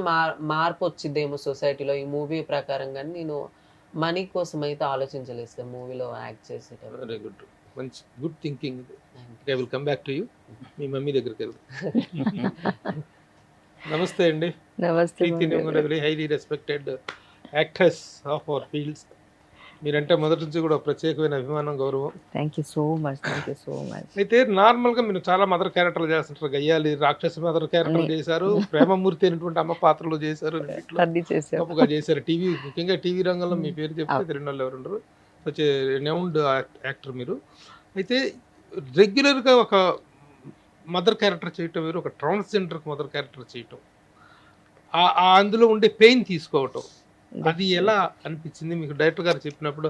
మార్పు వచ్చిద్దేమో సొసైటీలో ఈ మూవీ ప్రకారంగా, నేను మనీ కోసం అయితే ఆలోచించలేదు సార్ మూవీలో యాక్ట్ చేసేటప్పుడు. వెరీ గుడ్, మంచి good thinking. I will come back to you. Me mummy దగ్గరికి వెళ్దాం. నమస్తే అండి. నమస్తే. Highly respected actress of our fields. మీరంటే మొదటి నుంచి కూడా ప్రత్యేకమైన అభిమానం, గౌరవం. Thank you so much, thank you so much. అయితే నార్మల్గా మీరు చాలా మదర్ క్యారెక్టర్లు చేస్తుంటారు, గయ్యాలి రాక్షస మదర్ క్యారెక్టర్ చేశారు, ప్రేమమూర్తి అయినటువంటి అమ్మ పాత్రలు చేశారు, గొప్పగా చేశారు. టీవీ, ముఖ్యంగా టీవీ రంగంలో మీ పేరు చెప్తే తెలియని వాళ్ళు ఎవరు ఉండరు. సచ్ రెనౌండ్ యాక్టర్ మీరు. అయితే రెగ్యులర్గా ఒక మదర్ క్యారెక్టర్ చేయటం వేరు, ఒక ట్రాన్స్జెండర్కి మదర్ క్యారెక్టర్ చేయటం, అందులో ఉండే పెయిన్ తీసుకోవటం, అది ఎలా అనిపించింది మీకు? డైరెక్టర్ గారు చెప్పినప్పుడు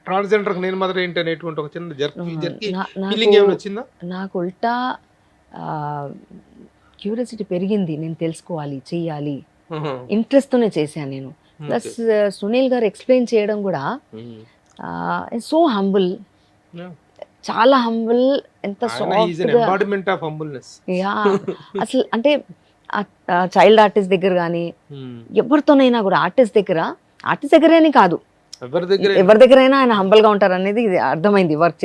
ట్రాన్స్జెండర్కి నేను మదర్ ఏంటి అనేటువంటి ఒక చిన్న జర్కీ ఫీలింగ్ ఏమైనా వచ్చిందా? నాకు ఉల్టా క్యూరియాసిటీ పెరిగింది, నేను తెలుసుకోవాలి, చెయ్యాలి, ఇంట్రెస్ట్తోనే చేశాను నేను. ప్లస్ సునీల్ గారు ఎక్స్ప్లెయిన్ చేయడం కూడా సో హంబుల్, చాలా హంబుల్, ఎంత సాఫ్ట్. అసలు అంటే చైల్డ్ ఆర్టిస్ట్ దగ్గర కానీ ఎవరితోనైనా కూడా, ఆర్టిస్ట్ దగ్గరేనే కాదు ఎవరి దగ్గరైనా ఆయన హంబల్ గా ఉంటారు అనేది ఇది అర్థమైంది వర్క్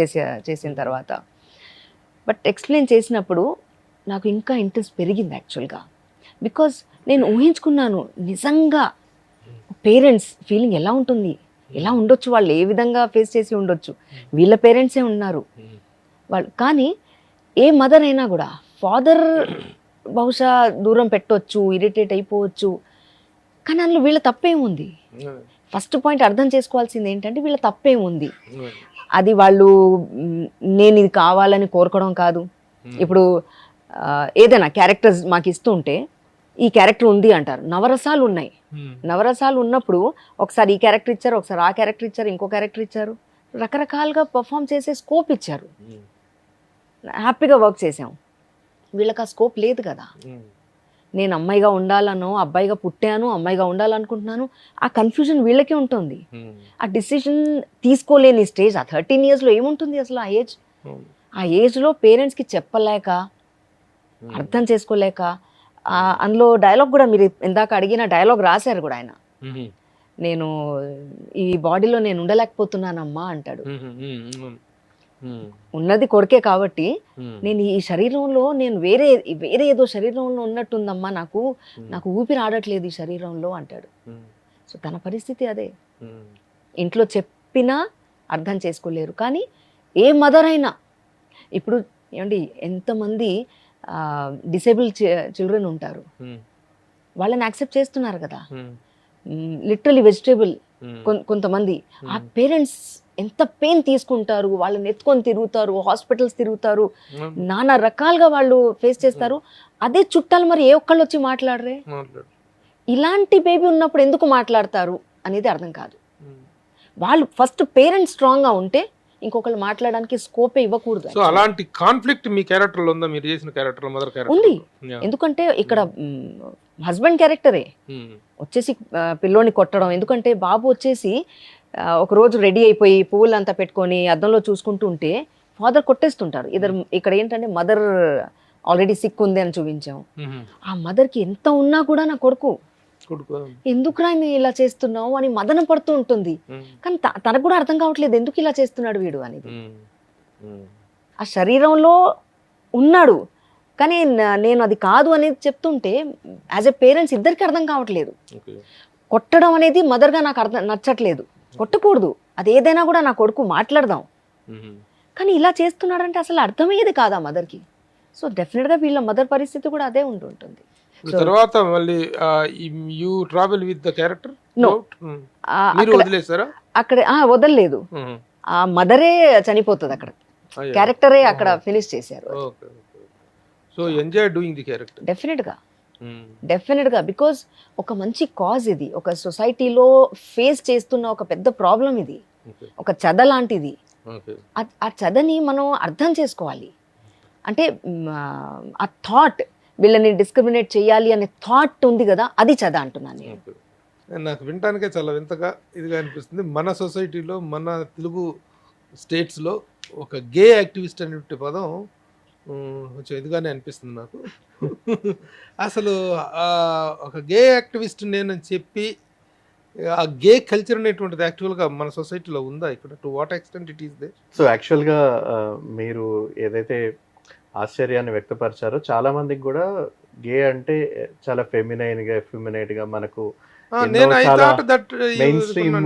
చేసిన తర్వాత. బట్ ఎక్స్ప్లెయిన్ చేసినప్పుడు నాకు ఇంకా ఇంట్రెస్ట్ పెరిగింది యాక్చువల్గా. బికాస్ నేను ఊహించుకున్నాను నిజంగా పేరెంట్స్ ఫీలింగ్ ఎలా ఉంటుంది, ఎలా ఉండొచ్చు, వాళ్ళు ఏ విధంగా ఫేస్ చేసి ఉండొచ్చు. వీళ్ళ పేరెంట్సే ఉన్నారు వాళ్ళు, కానీ ఏ మదర్ అయినా కూడా ఫాదర్ బహుశా దూరం పెట్టవచ్చు, ఇరిటేట్ అయిపోవచ్చు, కానీ అందులో వీళ్ళ తప్పేముంది? ఫస్ట్ పాయింట్ అర్థం చేసుకోవాల్సింది ఏంటంటే వీళ్ళ తప్పేముంది. అది వాళ్ళు నేను ఇది కావాలని కోరుకోవడం కాదు. ఇప్పుడు ఏదైనా క్యారెక్టర్స్ మాకు ఇస్తుంటే ఈ క్యారెక్టర్ ఉంది అంటారు, నవరసాలు ఉన్నాయి. నవరసాలు ఉన్నప్పుడు ఒకసారి ఈ క్యారెక్టర్ ఇచ్చారు, ఒకసారి ఆ క్యారెక్టర్ ఇచ్చారు, ఇంకో క్యారెక్టర్ ఇచ్చారు, రకరకాలుగా పర్ఫామ్ చేసే స్కోప్ ఇచ్చారు, హ్యాపీగా వర్క్ చేసాం. వీళ్ళకి ఆ స్కోప్ లేదు కదా. నేను అమ్మాయిగా ఉండాలనో, అబ్బాయిగా పుట్టాను, అమ్మాయిగా ఉండాలనుకుంటున్నాను, ఆ కన్ఫ్యూజన్ వీళ్ళకే ఉంటుంది. ఆ డిసిషన్ తీసుకోలేని స్టేజ్ ఆ 13 yearsలో ఏముంటుంది అసలు? ఆ ఏజ్లో పేరెంట్స్కి చెప్పలేక, అర్థం చేసుకోలేక, అందులో డైలాగ్ కూడా మీరు ఇందాక అడిగిన డైలాగ్ రాశారు కూడా ఆయన. నేను ఈ బాడీలో నేను ఉండలేకపోతున్నానమ్మా అంటాడు. ఉన్నది కొడుకే కాబట్టి నేను ఈ శరీరంలో నేను వేరే వేరే ఏదో శరీరంలో ఉన్నట్టుందమ్మా, నాకు ఊపిరి ఆడట్లేదు ఈ శరీరంలో అంటాడు. సో తన పరిస్థితి అదే. ఇంట్లో చెప్పినా అర్థం చేసుకోలేరు. కానీ ఏ మదర్ అయినా ఇప్పుడు ఏమండి ఎంతమంది డిసేబుల్ చిల్డ్రన్ ఉంటారు, వాళ్ళని యాక్సెప్ట్ చేస్తున్నారు కదా. లిటరలీ వెజిటేబుల్ కొంతమంది ఆ పేరెంట్స్ ఎంత పెయిన్ తీసుకుంటారు, వాళ్ళని ఎత్తుకొని తిరుగుతారు, హాస్పిటల్స్ తిరుగుతారు, నానా రకాలుగా వాళ్ళు ఫేస్ చేస్తారు. అదే చుట్టాలు మరి ఏ ఒక్కళ్ళు వచ్చి మాట్లాడరే. ఇలాంటి బేబీ ఉన్నప్పుడు ఎందుకు మాట్లాడతారు అనేది అర్థం కాదు. వాళ్ళు ఫస్ట్ పేరెంట్స్ స్ట్రాంగ్ గా ఉంటే ఇంకొకళ్ళు మాట్లాడడానికి స్కోపే ఇవ్వకూడదు. సో అలాంటి కాన్ఫ్లిక్ట్ మీ క్యారెక్టర్ లో ఉందా? మీరు చేసిన క్యారెక్టర్ లో మదర్ క్యారెక్టర్ ఉంది. ఎందుకంటే ఇక్కడ హస్బెండ్ క్యారెక్టరే వచ్చేసి పిల్లోని కొట్టడం. ఎందుకంటే బాబు వచ్చేసి ఒక రోజు రెడీ అయిపోయి పువ్వులు అంతా పెట్టుకొని అద్దంలో చూసుకుంటూ ఉంటే ఫాదర్ కొట్టేస్తుంటారు. ఇక్కడ ఏంటంటే మదర్ ఆల్రెడీ సిక్ ఉంది అని చూపించాం. ఆ మదర్ కి ఎంత ఉన్నా కూడా నా కొడుకు ఎందుకురా ఇలా చేస్తున్నావు అని మదన పడుతూ ఉంటుంది. కానీ తనకు కూడా అర్థం కావట్లేదు ఎందుకు ఇలా చేస్తున్నాడు వీడు అనేది. ఆ శరీరంలో ఉన్నాడు కానీ నేను అది కాదు అనేది చెప్తుంటే యాజ్ ఎ పేరెంట్స్ ఇద్దరికి అర్థం కావట్లేదు. కొట్టడం అనేది మదర్గా నాకు అర్థం నచ్చట్లేదు. కొట్టకూడదు, అది ఏదైనా కూడా నా కొడుకు మాట్లాడదాం. కానీ ఇలా చేస్తున్నాడంటే అసలు అర్థమయ్యేది కాదు ఆ మదర్కి. సో డెఫినెట్గా వీళ్ళ మదర్ పరిస్థితి కూడా అదే ఉంటుంటుంది. తర్వాత మళ్ళీ you travel with the character? No, మీరు వదిలేసారా అక్కడ? వదలలేదు. ఆ మదరే చనిపోతుంది అక్కడ, క్యారెక్టరే అక్కడ ఫినిష్ చేశారు. So enjoy doing the character. Definite గా బికాజ్ ఒక మంచి కాజ్ ఇది, ఒక సొసైటీలో ఫేస్ చేస్తున్న ఒక పెద్ద ప్రాబ్లం ఇది, ఒక చెద లాంటిది. ఆ చెదని మనం అర్థం చేసుకోవాలి. అంటే ఆ థాట్, వీళ్ళని డిస్క్రిమినేట్ చేయాలి అనే థాట్ ఉంది కదా, అది చెద అంటున్నాను నేను. నాకు వినటానికే చాలా వింతగా ఇదిగా అనిపిస్తుంది. మన సొసైటీలో, మన తెలుగు స్టేట్స్లో ఒక గే యాక్టివిస్ట్ అనే పదం కొంచెం ఇదిగానే అనిపిస్తుంది నాకు. అసలు ఒక గే యాక్టివిస్ట్ నేనని చెప్పి ఆ గే కల్చర్ అనేటువంటిది యాక్చువల్గా మన సొసైటీలో ఉందా ఇక్కడ? To what extent it is there? So యాక్చువల్గా మీరు ఏదైతే ఆశ్చర్యాన్ని వ్యక్తపరిచారో చాలా మందికి కూడా గే అంటే చాలా ఎఫ్యూమినైట్ గా మనకు మెయిన్ స్ట్రీమ్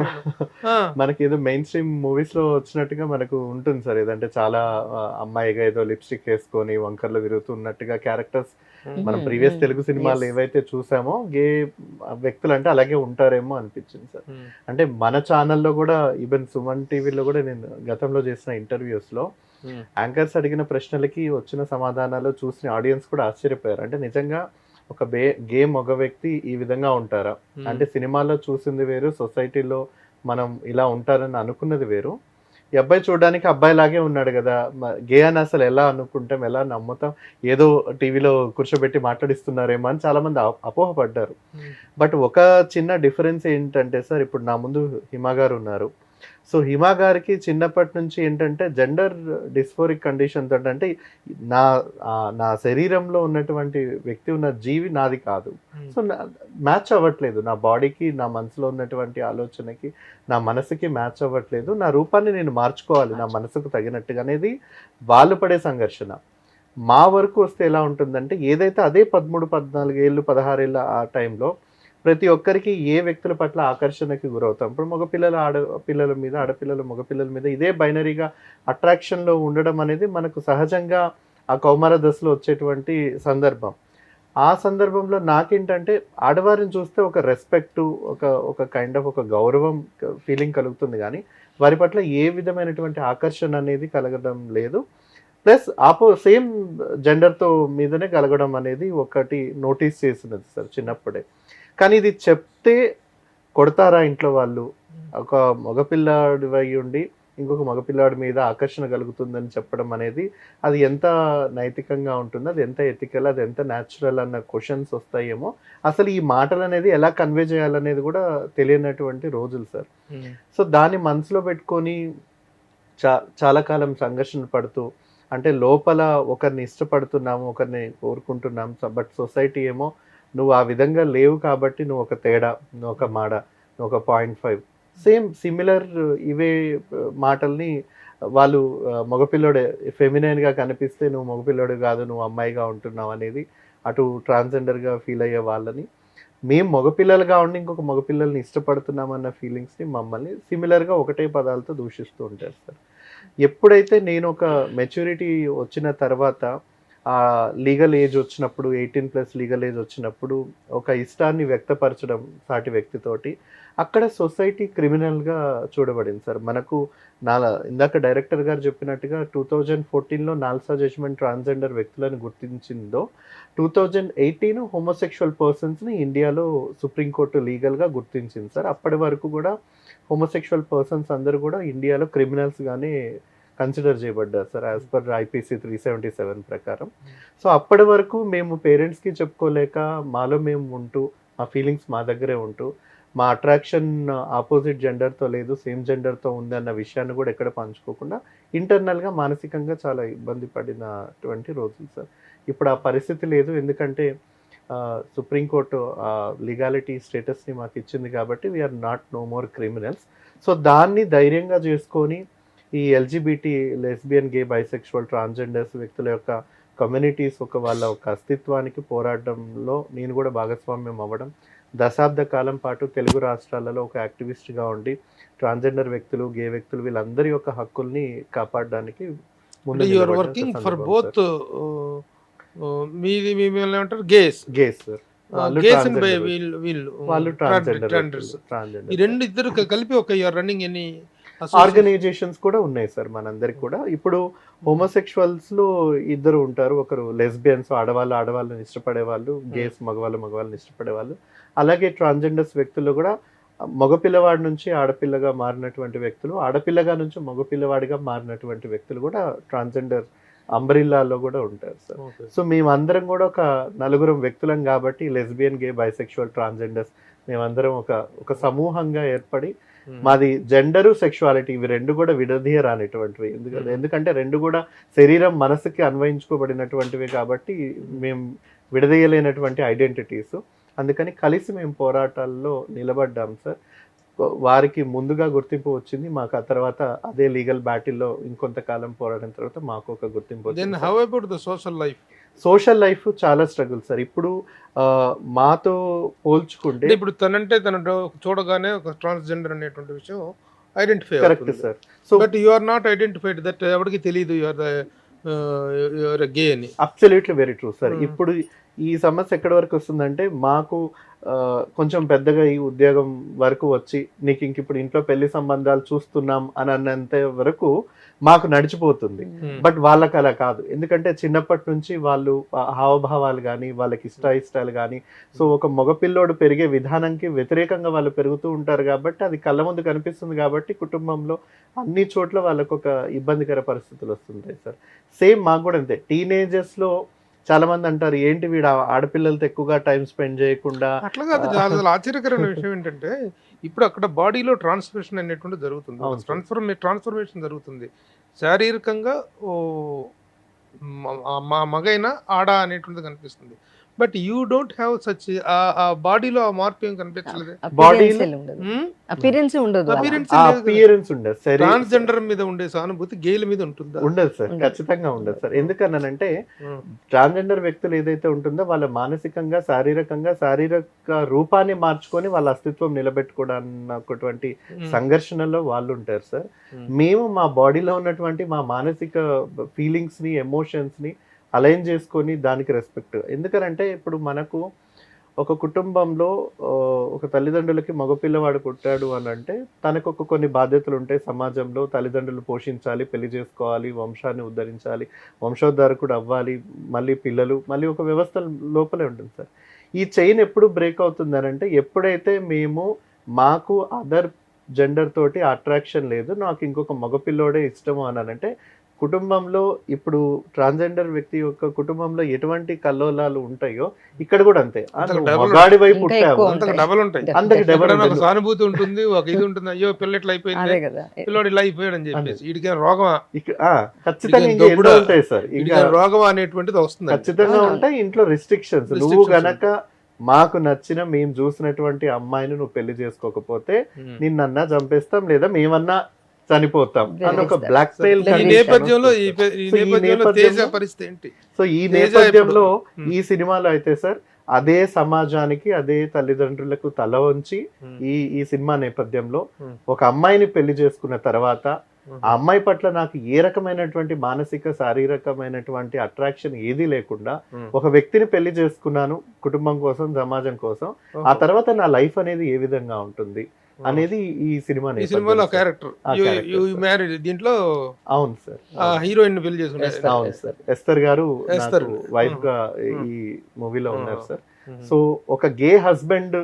మనకి ఏదో మెయిన్ స్ట్రీమ్ మూవీస్ లో వచ్చినట్టుగా మనకు ఉంటుంది సార్. ఏదంటే చాలా అమ్మాయిగా ఏదో లిప్స్టిక్ వేసుకొని వంకర్లు తిరుగుతున్నట్టుగా క్యారెక్టర్స్ మనం ప్రీవియస్ తెలుగు సినిమాలు ఏవైతే చూసామో గే వ్యక్తులు అంటే అలాగే ఉంటారేమో అనిపించింది సార్. అంటే మన ఛానల్లో కూడా ఈవెన్ సుమన్ టీవీలో కూడా నేను గతంలో చేసిన ఇంటర్వ్యూస్ లో యాంకర్స్ అడిగిన ప్రశ్నలకి వచ్చిన సమాధానాలు చూసిన ఆడియన్స్ కూడా ఆశ్చర్యపోయారు. అంటే నిజంగా ఒక గే మగ వ్యక్తి ఈ విధంగా ఉంటారా అంటే సినిమాలో చూసింది వేరు, సొసైటీలో మనం ఇలా ఉంటారని అనుకున్నది వేరు. ఈ అబ్బాయి చూడడానికి అబ్బాయి లాగే ఉన్నాడు కదా, గే అని అసలు ఎలా అనుకుంటాం, ఎలా నమ్ముతాం, ఏదో టీవీలో కూర్చోబెట్టి మాట్లాడిస్తున్నారేమో అని చాలా మంది అపోహపడ్డారు. బట్ ఒక చిన్న డిఫరెన్స్ ఏంటంటే సార్, ఇప్పుడు నా ముందు హిమా గారు ఉన్నారు. సో హిమా గారికి చిన్నప్పటి నుంచి ఏంటంటే జెండర్ డిస్ఫోరిక్ కండిషన్ తోటి, అంటే నా శరీరంలో ఉన్నటువంటి వ్యక్తి ఉన్న జీవి నాది కాదు. సో మ్యాచ్ అవ్వట్లేదు, నా బాడీకి నా మనసులో ఉన్నటువంటి ఆలోచనకి నా మనసుకి మ్యాచ్ అవ్వట్లేదు, నా రూపాన్ని నేను మార్చుకోవాలి నా మనసుకు తగినట్టుగా అనేది వాళ్ళు పడే సంఘర్షణ. మా వరకు వస్తే ఎలా ఉంటుందంటే ఏదైతే అదే 13, 14 ఏళ్ళు 16 ఏళ్ళ ఆ టైంలో ప్రతి ఒక్కరికి ఏ వ్యక్తుల పట్ల ఆకర్షణకి గురవుతాం. ఇప్పుడు మగపిల్లల ఆడపిల్లల మీద, ఆడపిల్లల మగపిల్లల మీద ఇదే బైనరీగా అట్రాక్షన్లో ఉండడం అనేది మనకు సహజంగా ఆ కౌమార దశలో వచ్చేటువంటి సందర్భం. ఆ సందర్భంలో నాకేంటంటే ఆడవారిని చూస్తే ఒక రెస్పెక్టు, ఒక కైండ్ ఆఫ్ ఒక గౌరవం ఫీలింగ్ కలుగుతుంది, కానీ వారి పట్ల ఏ విధమైనటువంటి ఆకర్షణ అనేది కలగడం లేదు. ప్లస్ సేమ్ జెండర్తో మీదనే కలగడం అనేది ఒకటి నోటీస్ చేసినది సార్ చిన్నప్పుడే. కానీ ఇది చెప్తే కొడతారా ఇంట్లో వాళ్ళు? ఒక మగపిల్లాడి అయి ఉండి ఇంకొక మగపిల్లాడి మీద ఆకర్షణ కలుగుతుందని చెప్పడం అనేది అది ఎంత నైతికంగా ఉంటుందో, అది ఎంత ఎథికల్, అది ఎంత న్యాచురల్ అన్న క్వశ్చన్స్ వస్తాయేమో. అసలు ఈ మాటలు అనేది ఎలా కన్వే చేయాలనేది కూడా తెలియనటువంటి రోజులు సార్. సో దాన్ని మనసులో పెట్టుకొని చాలా కాలం సంఘర్షణ పడుతూ, అంటే లోపల ఒకరిని ఇష్టపడుతున్నాము, ఒకరిని కోరుకుంటున్నాం, బట్ సొసైటీ ఏమో నువ్వు ఆ విధంగా లేవు కాబట్టి నువ్వు ఒక తేడా, నువ్వు ఒక మాడ, ఒక 0.5 సేమ్ సిమిలర్ ఇవే మాటల్ని వాళ్ళు మగపిల్లోడే ఫెమినైన్గా కనిపిస్తే నువ్వు మగపిల్లోడు కాదు, నువ్వు అమ్మాయిగా ఉంటున్నావు అనేది అటు ట్రాన్స్జెండర్గా ఫీల్ అయ్యే వాళ్ళని, మేము మగపిల్లలుగా ఉండి ఇంకొక మగపిల్లల్ని ఇష్టపడుతున్నామన్న ఫీలింగ్స్ని మమ్మల్ని సిమిలర్గా ఒకటే పదాలతో దూషిస్తూ ఉంటారు సార్. ఎప్పుడైతే నేను ఒక మెచ్యూరిటీ వచ్చిన తర్వాత లీగల్ ఏజ్ వచ్చినప్పుడు 18+ లీగల్ ఏజ్ వచ్చినప్పుడు ఒక ఇష్టాన్ని వ్యక్తపరచడం సాటి వ్యక్తితోటి, అక్కడ సొసైటీ క్రిమినల్గా చూడబడింది సార్. మనకు ఇందాక డైరెక్టర్ గారు చెప్పినట్టుగా 2014లో నాల్సా జడ్జ్మెంట్ ట్రాన్స్జెండర్ వ్యక్తులను గుర్తించిందో 2018 హోమోసెక్షువల్ పర్సన్స్ని ఇండియాలో సుప్రీంకోర్టు లీగల్గా గుర్తించింది సార్. అప్పటి వరకు కూడా హోమోసెక్షువల్ పర్సన్స్ అందరూ కూడా ఇండియాలో క్రిమినల్స్గానే కన్సిడర్ చేయబడ్డారు సార్ యాజ్ పర్ IPC 377 ప్రకారం. సో అప్పటి వరకు మేము పేరెంట్స్కి చెప్పుకోలేక మాలో మేము ఉంటూ మా ఫీలింగ్స్ మా దగ్గరే ఉంటూ మా అట్రాక్షన్ ఆపోజిట్ జెండర్తో లేదు సేమ్ జెండర్తో ఉంది అన్న విషయాన్ని కూడా ఎక్కడ పంచుకోకుండా ఇంటర్నల్గా మానసికంగా చాలా ఇబ్బంది పడినటువంటి రోజులు సార్. ఇప్పుడు ఆ పరిస్థితి లేదు, ఎందుకంటే సుప్రీంకోర్టు లీగాలిటీ స్టేటస్ని మాకు ఇచ్చింది కాబట్టి we are not no more criminals. So దాన్ని ధైర్యంగా చేసుకొని ఈ LGBT lesbian gay bisexual transgenders వ్యక్తుల యొక్క కమ్యూనిటీస్ వాళ్ళ ఒక అస్తిత్వానికి పోరాటంలో నేను కూడా భాగస్వామ్యం అవ్వడం, దశాబ్ద కాలం పాటు తెలుగు రాష్ట్రాలలో ఒక యాక్టివిస్ట్గా ఉండి ట్రాన్స్జెండర్ వ్యక్తులు గే వ్యక్తులు వీళ్ళందరి యొక్క హక్కుల్ని కాపాడడానికి working for both gays sir. వాళ్ళు ఈ రెండు ఇద్దరు కలిపి ఒక రన్నింగ్ ఎన్ని ఆర్గనైజేషన్స్ కూడా ఉన్నాయి సార్ మనందరికి కూడా. ఇప్పుడు హోమోసెక్షువల్స్ లో ఇద్దరు ఉంటారు, ఒకరు లెస్బియన్స్ ఆడవాళ్ళని ఇష్టపడే వాళ్ళు, గేస్ మగవాళ్ళని ఇష్టపడే వాళ్ళు. అలాగే ట్రాన్స్జెండర్స్ వ్యక్తులు కూడా మగపిల్లవాడి నుంచి ఆడపిల్లగా మారినటువంటి వ్యక్తులు, ఆడపిల్లగా నుంచి మగపిల్లవాడిగా మారినటువంటి వ్యక్తులు కూడా ట్రాన్స్జెండర్ అంబ్రిల్లాలో కూడా ఉంటారు సార్. సో మేమందరం కూడా ఒక నలుగురం వ్యక్తులం కాబట్టి లెస్బియన్ గే బైసెక్షువల్ ట్రాన్స్జెండర్స్ మేమందరం ఒక సమూహంగా ఏర్పడి మాది జెండరు సెక్షువాలిటీ ఇవి రెండు కూడా విడదీయరానిటువంటివి, ఎందుకంటే రెండు కూడా శరీరం మనసుకి అన్వయించుకోబడినటువంటివి కాబట్టి మేము విడదీయలేనటువంటి ఐడెంటిటీస్. అందుకని కలిసి మేము పోరాటాల్లో నిలబడ్డాం సార్. వారికి ముందుగా గుర్తింపు వచ్చింది, మాకు ఆ తర్వాత అదే లీగల్ బ్యాటిల్లో ఇంకొంతకాలం పోరాడిన తర్వాత మాకు ఒక గుర్తింపు వచ్చింది. సోషల్ లైఫ్ చాలా స్ట్రగుల్ సార్. ఇప్పుడు మాతో పోల్చుకుంటే ఇప్పుడు తను చూడగానే ఒక ట్రాన్స్జెండర్ అనేటువంటి విషయం identify correct sir. So but you are not identified that ఎవరికి తెలియదు యు ఆర్ గే అని. Absolutely very true sir. ఇప్పుడు ఈ సమస్య ఎక్కడి వరకు వస్తుందంటే మాకు కొంచెం పెద్దగా ఈ ఉద్యోగం వరకు వచ్చి నీకు ఇంక ఇప్పుడు ఇంట్లో పెళ్లి సంబంధాలు చూస్తున్నాం అని అన్నంత వరకు మాకు నడిచిపోతుంది. బట్ వాళ్ళకి అలా కాదు, ఎందుకంటే చిన్నప్పటి నుంచి వాళ్ళు హావభావాలు కానీ వాళ్ళకి ఇష్టాలు కానీ సో ఒక మగపిల్లోడు పెరిగే విధానంకి వ్యతిరేకంగా వాళ్ళు పెరుగుతూ ఉంటారు కాబట్టి అది కళ్ళ ముందు కనిపిస్తుంది కాబట్టి కుటుంబంలో అన్ని చోట్ల వాళ్ళకు ఒక ఇబ్బందికర పరిస్థితులు వస్తుంటాయి సార్. సేమ్ మాకు కూడా అంతే. టీనేజర్స్లో చాలా మంది అంటారు ఏంటి వీడు ఆడపిల్లలతో ఎక్కువగా టైం స్పెండ్ చేయకుండా. అట్లా కాదు, చాలా ఆశ్చర్యకరమైన విషయం ఏంటంటే ఇప్పుడు అక్కడ బాడీలో ట్రాన్స్ఫర్మేషన్ అనేటువంటి జరుగుతుంది, ట్రాన్స్ఫర్మేషన్ జరుగుతుంది. శారీరకంగా మగైనా ఆడ అనేటువంటిది కనిపిస్తుంది. But you don't have such ఆ బాడీలో ఆ మార్పు ఏం కనిపించలేదు, ట్రాన్స్జెండర్ మీద ఉండే సానుభూతి గేల మీద ఉంటుందా? ఉండదు సార్, ఖచ్చితంగా ఉండదు సార్. ఎందుకన్నానంటే ట్రాన్స్జెండర్ వ్యక్తులు ఏదైతే ఉంటుందో వాళ్ళ మానసికంగా శారీరక రూపాన్ని మార్చుకొని వాళ్ళ అస్తిత్వం నిలబెట్టుకోవడానికి సంఘర్షణలో వాళ్ళు ఉంటారు సార్. మేము మా బాడీలో ఉన్నటువంటి మా మానసిక ఫీలింగ్స్ ని ఎమోషన్స్ ని అలైన్ చేసుకొని దానికి రెస్పెక్ట్. ఎందుకనంటే ఇప్పుడు మనకు ఒక కుటుంబంలో ఒక తల్లిదండ్రులకి మగపిల్లవాడు పుట్టాడు అని అంటే తనకు కొన్ని బాధ్యతలు ఉంటాయి సమాజంలో. తల్లిదండ్రులు పోషించాలి, పెళ్లి చేసుకోవాలి, వంశాన్ని ఉద్ధరించాలి, వంశోద్ధారకుడు అవ్వాలి, మళ్ళీ పిల్లలు, మళ్ళీ ఒక వ్యవస్థ లోపలే ఉంటుంది సార్. ఈ చైన్ ఎప్పుడు బ్రేక్ అవుతుంది అని అంటే ఎప్పుడైతే మాకు అదర్ జెండర్ తోటి అట్రాక్షన్ లేదు, నాకు ఇంకొక మగపిల్లోడే ఇష్టము అని అంటే కుటుంబంలో ఇప్పుడు ట్రాన్స్జెండర్ వ్యక్తి యొక్క కుటుంబంలో ఎటువంటి కల్లోలాలు ఉంటాయో ఇక్కడ కూడా అంతే. మగాడి వైపు అందరికి సానుభూతి ఉంటుంది, ఒక ఇది ఉంటుంది, అయ్యో పిల్ల ఇట్లా అయిపోయింది, పిల్లోడు ఇలా అయిపోయాడు అని చెప్పేసి వీడికి రోగమా ఖచ్చితంగా ఉంటాయి సార్. రోగం అనేటువంటిది వస్తుంది, ఖచ్చితంగా ఉంటాయి. ఇంట్లో రిస్ట్రిక్షన్స్, నువ్వు గనక మాకు నచ్చిన మేము చూసినటువంటి అమ్మాయిని నువ్వు పెళ్లి చేసుకోకపోతే నిన్నన్నా చంపేస్తాం లేదా మేమన్నా చనిపోతాం అని ఒక బ్లాక్ మెయిల్ ఈ నేపథ్యంలో తేజ పరిస్థితి ఏంటి? సో ఈ నేపథ్యంలో ఈ సినిమాలో అయితే సార్ అదే సమాజానికి అదే తల్లిదండ్రులకు తల వంచి ఈ సినిమా నేపథ్యంలో ఒక అమ్మాయిని పెళ్లి చేసుకున్న తర్వాత ఆ అమ్మాయి పట్ల నాకు ఏ రకమైనటువంటి మానసిక శారీరకమైనటువంటి అట్రాక్షన్ ఏదీ లేకుండా ఒక వ్యక్తిని పెళ్లి చేసుకున్నాను కుటుంబం కోసం సమాజం కోసం, ఆ తర్వాత నా లైఫ్ అనేది ఏ విధంగా ఉంటుంది అనేది ఈ సినిమా క్యారెక్టర్. దీంట్లో అవును సార్, హీరోయిన్ పెళ్లి చేసుకున్నారు. అవును సార్, ఎస్తర్ గారు వైఫ్ గా ఈ మూవీలో ఉన్నారు సార్. సో ఒక గే హస్బెండ్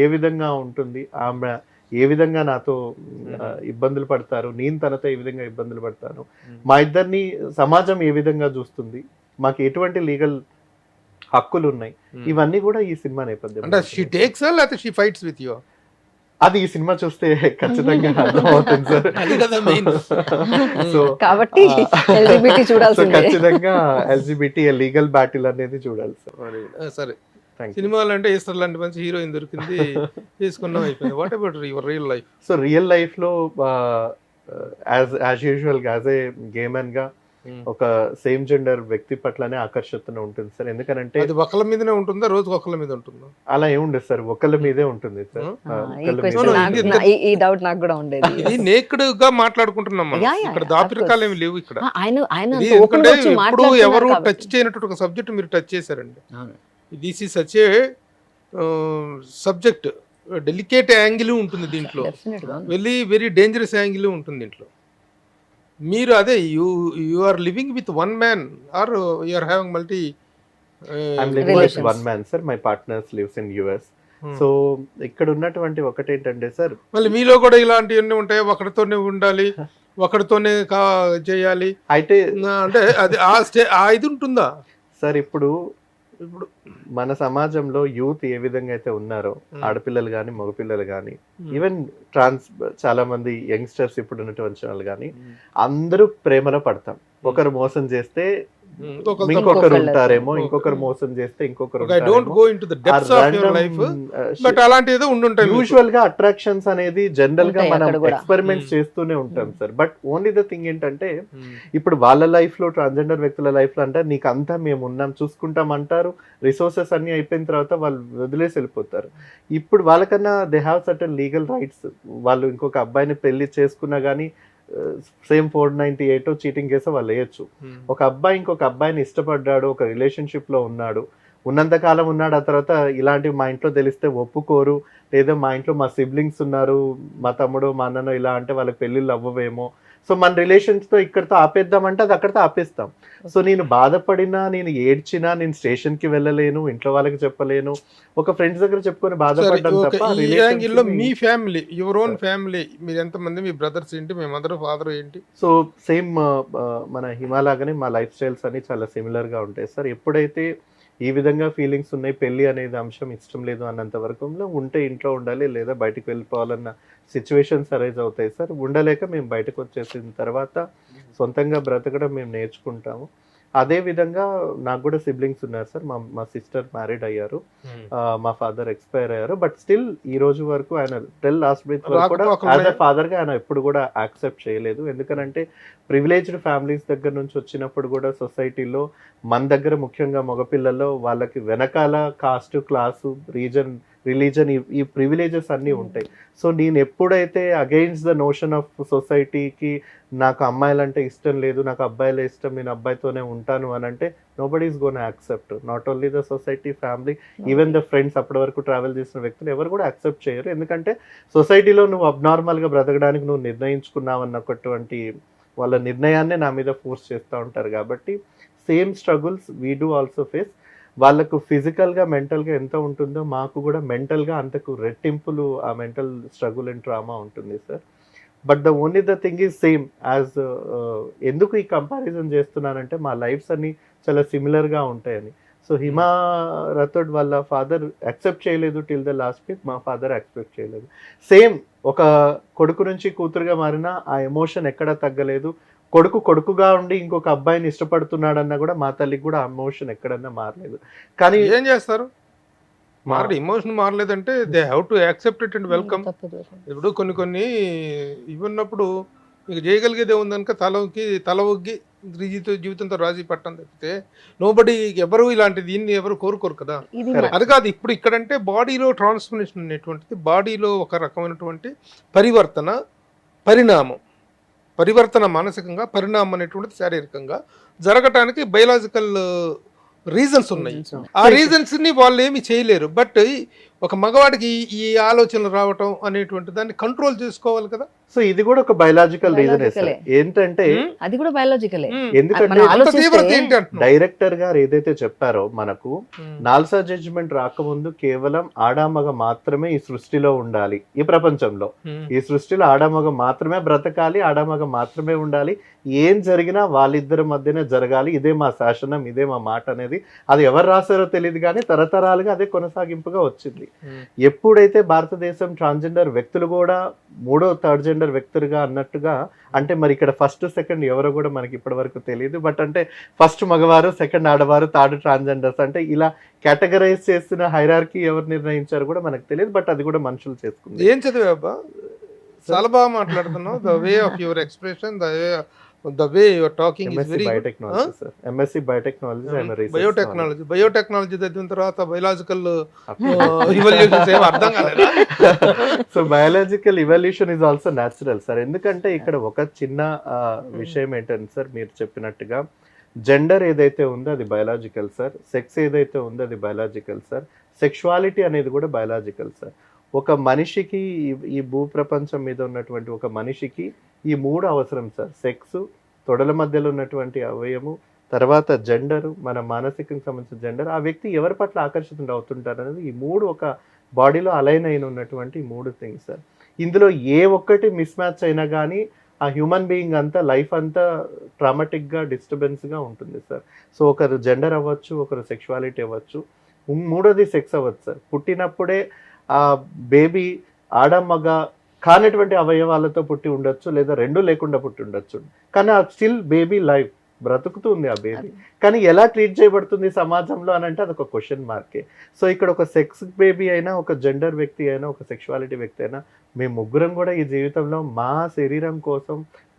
ఏ విధంగా ఉంటుంది, ఆమె ఏ విధంగా నాతో ఇబ్బందులు పడతారు, నేను తనతో ఏ విధంగా ఇబ్బందులు పడతాను, మా ఇద్దరిని సమాజం ఏ విధంగా చూస్తుంది, మాకు ఎటువంటి లీగల్ హక్కులు ఉన్నాయి, ఇవన్నీ కూడా ఈ సినిమా నేపథ్యం. అది ఈ సినిమా చూస్తే ఖచ్చితంగా అర్థమవుతుంది సార్. సో కాబట్టి LGBT చూడాల్సిందే. ఖచ్చితంగా LGBT లీగల్ బ్యాటిల్ అనేది చూడాలి సార్. సరే, సినిమాలు అంటే ఈస్టర్ లాంటి మంచి హీరోయిన్ దొరికింది, తీసుకున్నాం, అయిపోయింది. What about your real life? So real life లో యాజ్ యూజువల్ గా యాజ్ ఏ గే మ్యాన్ గా ఒక సేమ్ జెండర్ వ్యక్తి పట్లనే ఆకర్షణ ఉంటుంది సార్. ఎందుకంటే అది ఒకళ్ళ మీదనే ఉంటుందా, రోజు ఒకళ్ళ మీద ఉంటుందా? అలా ఏముండదు సార్, ఒకళ్ళ మీదే ఉంటుంది సార్. ఈ డౌట్ నాకు కూడా ఉండేది. ఇది నేక్డ్ గా మాట్లాడుకుంటున్నాం, ఇక్కడ దాపరికాలు ఏమి లేవు ఇక్కడ. ఎప్పుడు ఎవరు టచ్ చేయనట్టు ఒక సబ్జెక్ట్ మీరు టచ్ చేశారండి. This is such a subject, delicate angle ఉంటుంది దీంట్లో, వెరీ డేంజరస్ యాంగిల్ ఉంటుంది దీంట్లో. మీరు అదే you are living with one man or you are having multi? I'm living with one man, sir. My partner lives in US. So ఇక్కడ ఉన్నటువంటి ఒకటేంటంటే sir, మళ్ళీ మీలో కూడా ఇలాంటివన్నీ ఉంటాయి, ఒకరితోనే ఉండాలి, ఒకరితోనే చేయాలి అయితే అంటే అది ఆ ఇది ఉంటుందా సార్? ఇప్పుడు మన సమాజంలో యూత్ ఏ విధంగా అయితే ఉన్నారో, ఆడపిల్లలు కానీ మగపిల్లలు కానీ, ఈవెన్ చాలా మంది యంగ్స్టర్స్ ఇప్పుడు ఉన్నటువంటి వాళ్ళు కానీ, అందరూ ప్రేమలో పడతాం. ఒకరు మోసం చేస్తే ఇంకొకరు ఉంటారేమో, ఇంకొకరు మోసం చేస్తే ఇంకొకరు. యూజువల్ గా అట్రాక్షన్స్ అనేది జనరల్ గా మనం ఎక్స్పెరిమెంట్స్ చేస్తూనే ఉంటాం sir. But only the thing ఏంటంటే, ఇప్పుడు వాళ్ళ లైఫ్ లో ట్రాన్స్జెండర్ వ్యక్తుల లైఫ్ లో అంటే నీకు అంతా మేము ఉన్నాం చూసుకుంటాం అంటారు, రిసోర్సెస్ అన్ని అయిపోయిన తర్వాత వాళ్ళు వదిలేసి వెళ్ళిపోతారు. ఇప్పుడు వాళ్ళకన్నా they have certain legal rights. వాళ్ళు ఇంకొక అబ్బాయిని పెళ్లి చేసుకున్నా గానీ సేమ్ 498 చీటింగ్ కేసు వాళ్ళు వేయచ్చు. ఒక అబ్బాయి ఇంకొక అబ్బాయిని ఇష్టపడ్డాడు, ఒక రిలేషన్షిప్ లో ఉన్నాడు, ఉన్నంతకాలం ఉన్నాడు, ఆ తర్వాత ఇలాంటివి మా ఇంట్లో తెలిస్తే ఒప్పుకోరు, లేదా మా ఇంట్లో మా సిబ్లింగ్స్ ఉన్నారు, మా తమ్ముడు మా అన్ననో ఇలా అంటే వాళ్ళకి పెళ్ళిళ్ళు అవ్వవేమో, సో మన రిలేషన్స్ తో ఇక్కడతో ఆపేద్దామంటే అది అక్కడితో ఆపేస్తాం. సో నేను బాధపడినా, నేను ఏడ్చినా, నేను స్టేషన్ కి వెళ్ళలేను, ఇంట్లో వాళ్ళకి చెప్పలేను, ఒక ఫ్రెండ్స్ దగ్గర చెప్పుకొని బాధపడ్డాను తప్ప. మీ ఫ్యామిలీ, యువర్ ఓన్ ఫ్యామిలీ, మీరు ఎంతమంది, మీ బ్రదర్స్ ఏంటి, మీ మదర్ ఫాదర్ ఏంటి? సో సేమ్ మన హిమాలాగానే మా లైఫ్ స్టైల్స్ అన్ని చాలా సిమిలర్ గా ఉంటాయి సార్. ఎప్పుడైతే ఈ విధంగా ఫీలింగ్స్ ఉన్నాయి, పెళ్లి అనేది అంశం ఇష్టం లేదు అన్నంత వరకు ఉంటే ఇంట్లో ఉండాలి, లేదా బయటకు వెళ్ళిపోవాలన్న సిచ్యువేషన్స్ అరైజ్ అవుతాయి సార్. ఉండలేక మేము బయటకు వచ్చేసిన తర్వాత సొంతంగా బ్రతకడం మేము నేర్చుకుంటాము. అదే విధంగా నాకు కూడా సిబ్లింగ్స్ ఉన్నారు సార్. మా సిస్టర్ మ్యారీడ్ అయ్యారు, మా ఫాదర్ ఎక్స్పైర్ అయ్యారు. బట్ స్టిల్ ఈ రోజు వరకు ఆయన టిల్ లాస్ట్ బ్రీత్ వరకు కూడా యాజ్ అ ఫాదర్ గా ఆయన ఎప్పుడు కూడా యాక్సెప్ట్ చేయలేదు. ఎందుకంటే ప్రివిలేజ్డ్ ఫ్యామిలీస్ దగ్గర నుంచి వచ్చినప్పుడు కూడా సొసైటీలో మన దగ్గర ముఖ్యంగా మగపిల్లల్లో వాళ్ళకి వెనకాల కాస్ట్, క్లాసు, రిలీజన్ ఈ ప్రివిలేజెస్ అన్నీ ఉంటాయి. సో నేను ఎప్పుడైతే అగెయిన్స్ట్ ద నోషన్ ఆఫ్ సొసైటీకి, నాకు అమ్మాయిలంటే ఇష్టం లేదు, నాకు అబ్బాయిలే ఇష్టం, నేను అబ్బాయితోనే ఉంటాను అని అంటే nobody is gonna accept. Not only the society, family, even the friends, అప్పటి వరకు ట్రావెల్ చేసిన వ్యక్తులు ఎవరు కూడా యాక్సెప్ట్ చేయరు. ఎందుకంటే సొసైటీలో నువ్వు అబ్నార్మల్గా బ్రతకడానికి నువ్వు నిర్ణయించుకున్నావు అన్నటువంటి వాళ్ళ నిర్ణయాన్నే నా మీద ఫోర్స్ చేస్తూ ఉంటారు. కాబట్టి same struggles we do also face. వాళ్ళకు ఫిజికల్గా, మెంటల్గా ఎంత ఉంటుందో మాకు కూడా మెంటల్గా అంతకు రెట్టింపులు ఆ మెంటల్ స్ట్రగుల్ అండ్ ట్రామా ఉంటుంది sir. But the only the thing is same as. ఎందుకు ఈ కంపారిజన్ చేస్తున్నానంటే మా లైఫ్స్ అన్ని చాలా సిమిలర్గా ఉంటాయని. సో హిమా రథోడ్ వాళ్ళ ఫాదర్ యాక్సెప్ట్ చేయలేదు టిల్ ద లాస్ట్ మినిట్, మా ఫాదర్ యాక్సెప్ట్ చేయలేదు. సేమ్ ఒక కొడుకు నుంచి కూతురుగా మారినా ఆ ఎమోషన్ ఎక్కడా తగ్గలేదు. కొడుకుగా ఉండి ఇంకొక అబ్బాయిని ఇష్టపడుతున్నాడన్నా కూడా మా తల్లికి కూడా ఎమోషన్ ఎక్కడన్నా మారలేదు. కానీ ఏం చేస్తారు? ఎమోషన్ మారలేదంటే they have to accept it and welcome. తప్పదు. ఇప్పుడు కొన్ని ఇవన్నప్పుడు మీకు చేయగలిగేదే ఉందనుక తల ఒగ్గి జీవితంతో రాజీ పట్టం తప్పితే నోబడి ఎవరు ఇలాంటి దీన్ని ఎవరు కోరుకోరు కదా. ఇది అది కాదు, ఇప్పుడు ఇక్కడంటే బాడీలో ట్రాన్స్ఫర్మేషన్ అనేటువంటిది, బాడీలో ఒక రకమైనటువంటి పరివర్తన మానసికంగా, పరిణామం అనేటువంటిది శారీరకంగా జరగటానికి బయలాజికల్ రీజన్స్ ఉన్నాయి. ఆ రీజన్స్ ని వాళ్ళు ఏమి చేయలేరు. బట్ ఒక మగవాడికి ఈ ఆలోచనలు రావటం అనేటువంటి దాన్ని కంట్రోల్ చేసుకోవాలి కదా. సో ఇది కూడా ఒక బయలాజికల్ రీజన్ Biologically. ఏంటంటే అది కూడా బయాలజికలే. ఎందుకంటే మనం ఆలోచిస్తే తీవ్రత ఏంటి అంటున్నావు? డైరెక్టర్ గారు ఏదైతే చెప్పారో మనకు నాల్సా జడ్జిమెంట్ రాకముందు కేవలం ఆడామగ మాత్రమే ఈ సృష్టిలో ఉండాలి, ఈ ప్రపంచంలో ఈ సృష్టిలో ఆడామగ మాత్రమే బ్రతకాలి, ఆడామగ మాత్రమే ఉండాలి, ఏం జరిగినా వాళ్ళిద్దరి మధ్యనే జరగాలి, ఇదే మా శాసనం, ఇదే మా మాట అనేది అది ఎవరు రాశారో తెలియదు కానీ తరతరాలుగా అదే కొనసాగింపుగా వచ్చింది. ఎప్పుడైతే భారతదేశం ట్రాన్స్జెండర్ వ్యక్తులు కూడా మూడో థర్డ్ జెండర్ వ్యక్తులుగా అన్నట్టుగా, అంటే మరి ఇక్కడ ఫస్ట్ సెకండ్ ఎవరో కూడా మనకి ఇప్పటి వరకు తెలియదు, బట్ అంటే ఫస్ట్ మగవారు, సెకండ్ ఆడవారు, థర్డ్ ట్రాన్స్జెండర్స్ అంటే ఇలా కేటగరైజ్ చేసిన హైరార్కీ ఎవరు నిర్ణయించారు కూడా మనకు తెలియదు. బట్ అది కూడా మనుషులు చేసుకుంది. ఏం చదివాబా? చాలా బాగా మాట్లాడుతున్నావు. The way of your expression, the way your talking is MSc very biotechnology sir, MSc biotechnology. Biotechnology చదివిన తర్వాత బయలాజికల్ ఇవల్యూషన్స్ ఏం అర్థం కాలేదు. So biological evolution is also natural sir. ఎందుకంటే ఇక్కడ ఒక చిన్న విషయం ఏంటంటే సార్, మీరు చెప్పినట్టుగా జెండర్ ఏదైతే ఉందో అది బయాలజికల్ సార్, సెక్స్ ఏదైతే ఉందో అది బయాలజికల్ సార్, సెక్షువాలిటీ అనేది కూడా బయాలజికల్ సార్. ఒక మనిషికి ఈ భూప్రపంచం మీద ఉన్నటువంటి ఒక మనిషికి ఈ మూడు అవసరం సార్. సెక్స్, తొడల మధ్యలో ఉన్నటువంటి అవయము, తర్వాత జెండరు, మన మానసికంగా సంబంధించిన జెండర్, ఆ వ్యక్తి ఎవరి పట్ల ఆకర్షితుడు అవుతుంటారు అనేది ఈ మూడు ఒక బాడీలో అలైన్ అయిన ఉన్నటువంటి మూడు థింగ్స్ సార్. ఇందులో ఏ ఒక్కటి మిస్ మ్యాచ్ అయినా కానీ ఆ హ్యూమన్ బీయింగ్ అంతా లైఫ్ అంతా ట్రామాటిక్గా డిస్టర్బెన్స్గా ఉంటుంది సార్. సో ఒకరు జెండర్ అవ్వచ్చు, ఒకరు సెక్షువాలిటీ అవ్వచ్చు, మూడోది సెక్స్ అవ్వచ్చు సార్. పుట్టినప్పుడే ఆ బేబీ ఆడ మగ కానటువంటి అవయవాలతో పుట్టి ఉండొచ్చు, లేదా రెండు లేకుండా పుట్టి ఉండొచ్చు, కానీ ఆ స్టిల్ బేబీ లైఫ్ బ్రతుకుతుంది ఆ బేబీ. కానీ ఎలా ట్రీట్ చేయబడుతుంది సమాజంలో అని అంటే అదొక క్వశ్చన్ మార్కే. సో ఇక్కడ ఒక సెక్స్ బేబీ అయినా, ఒక జెండర్ వ్యక్తి అయినా, ఒక సెక్షువాలిటీ వ్యక్తి అయినా, మేము ముగ్గురం కూడా ఈ జీవితంలో మా శరీరం కోసం,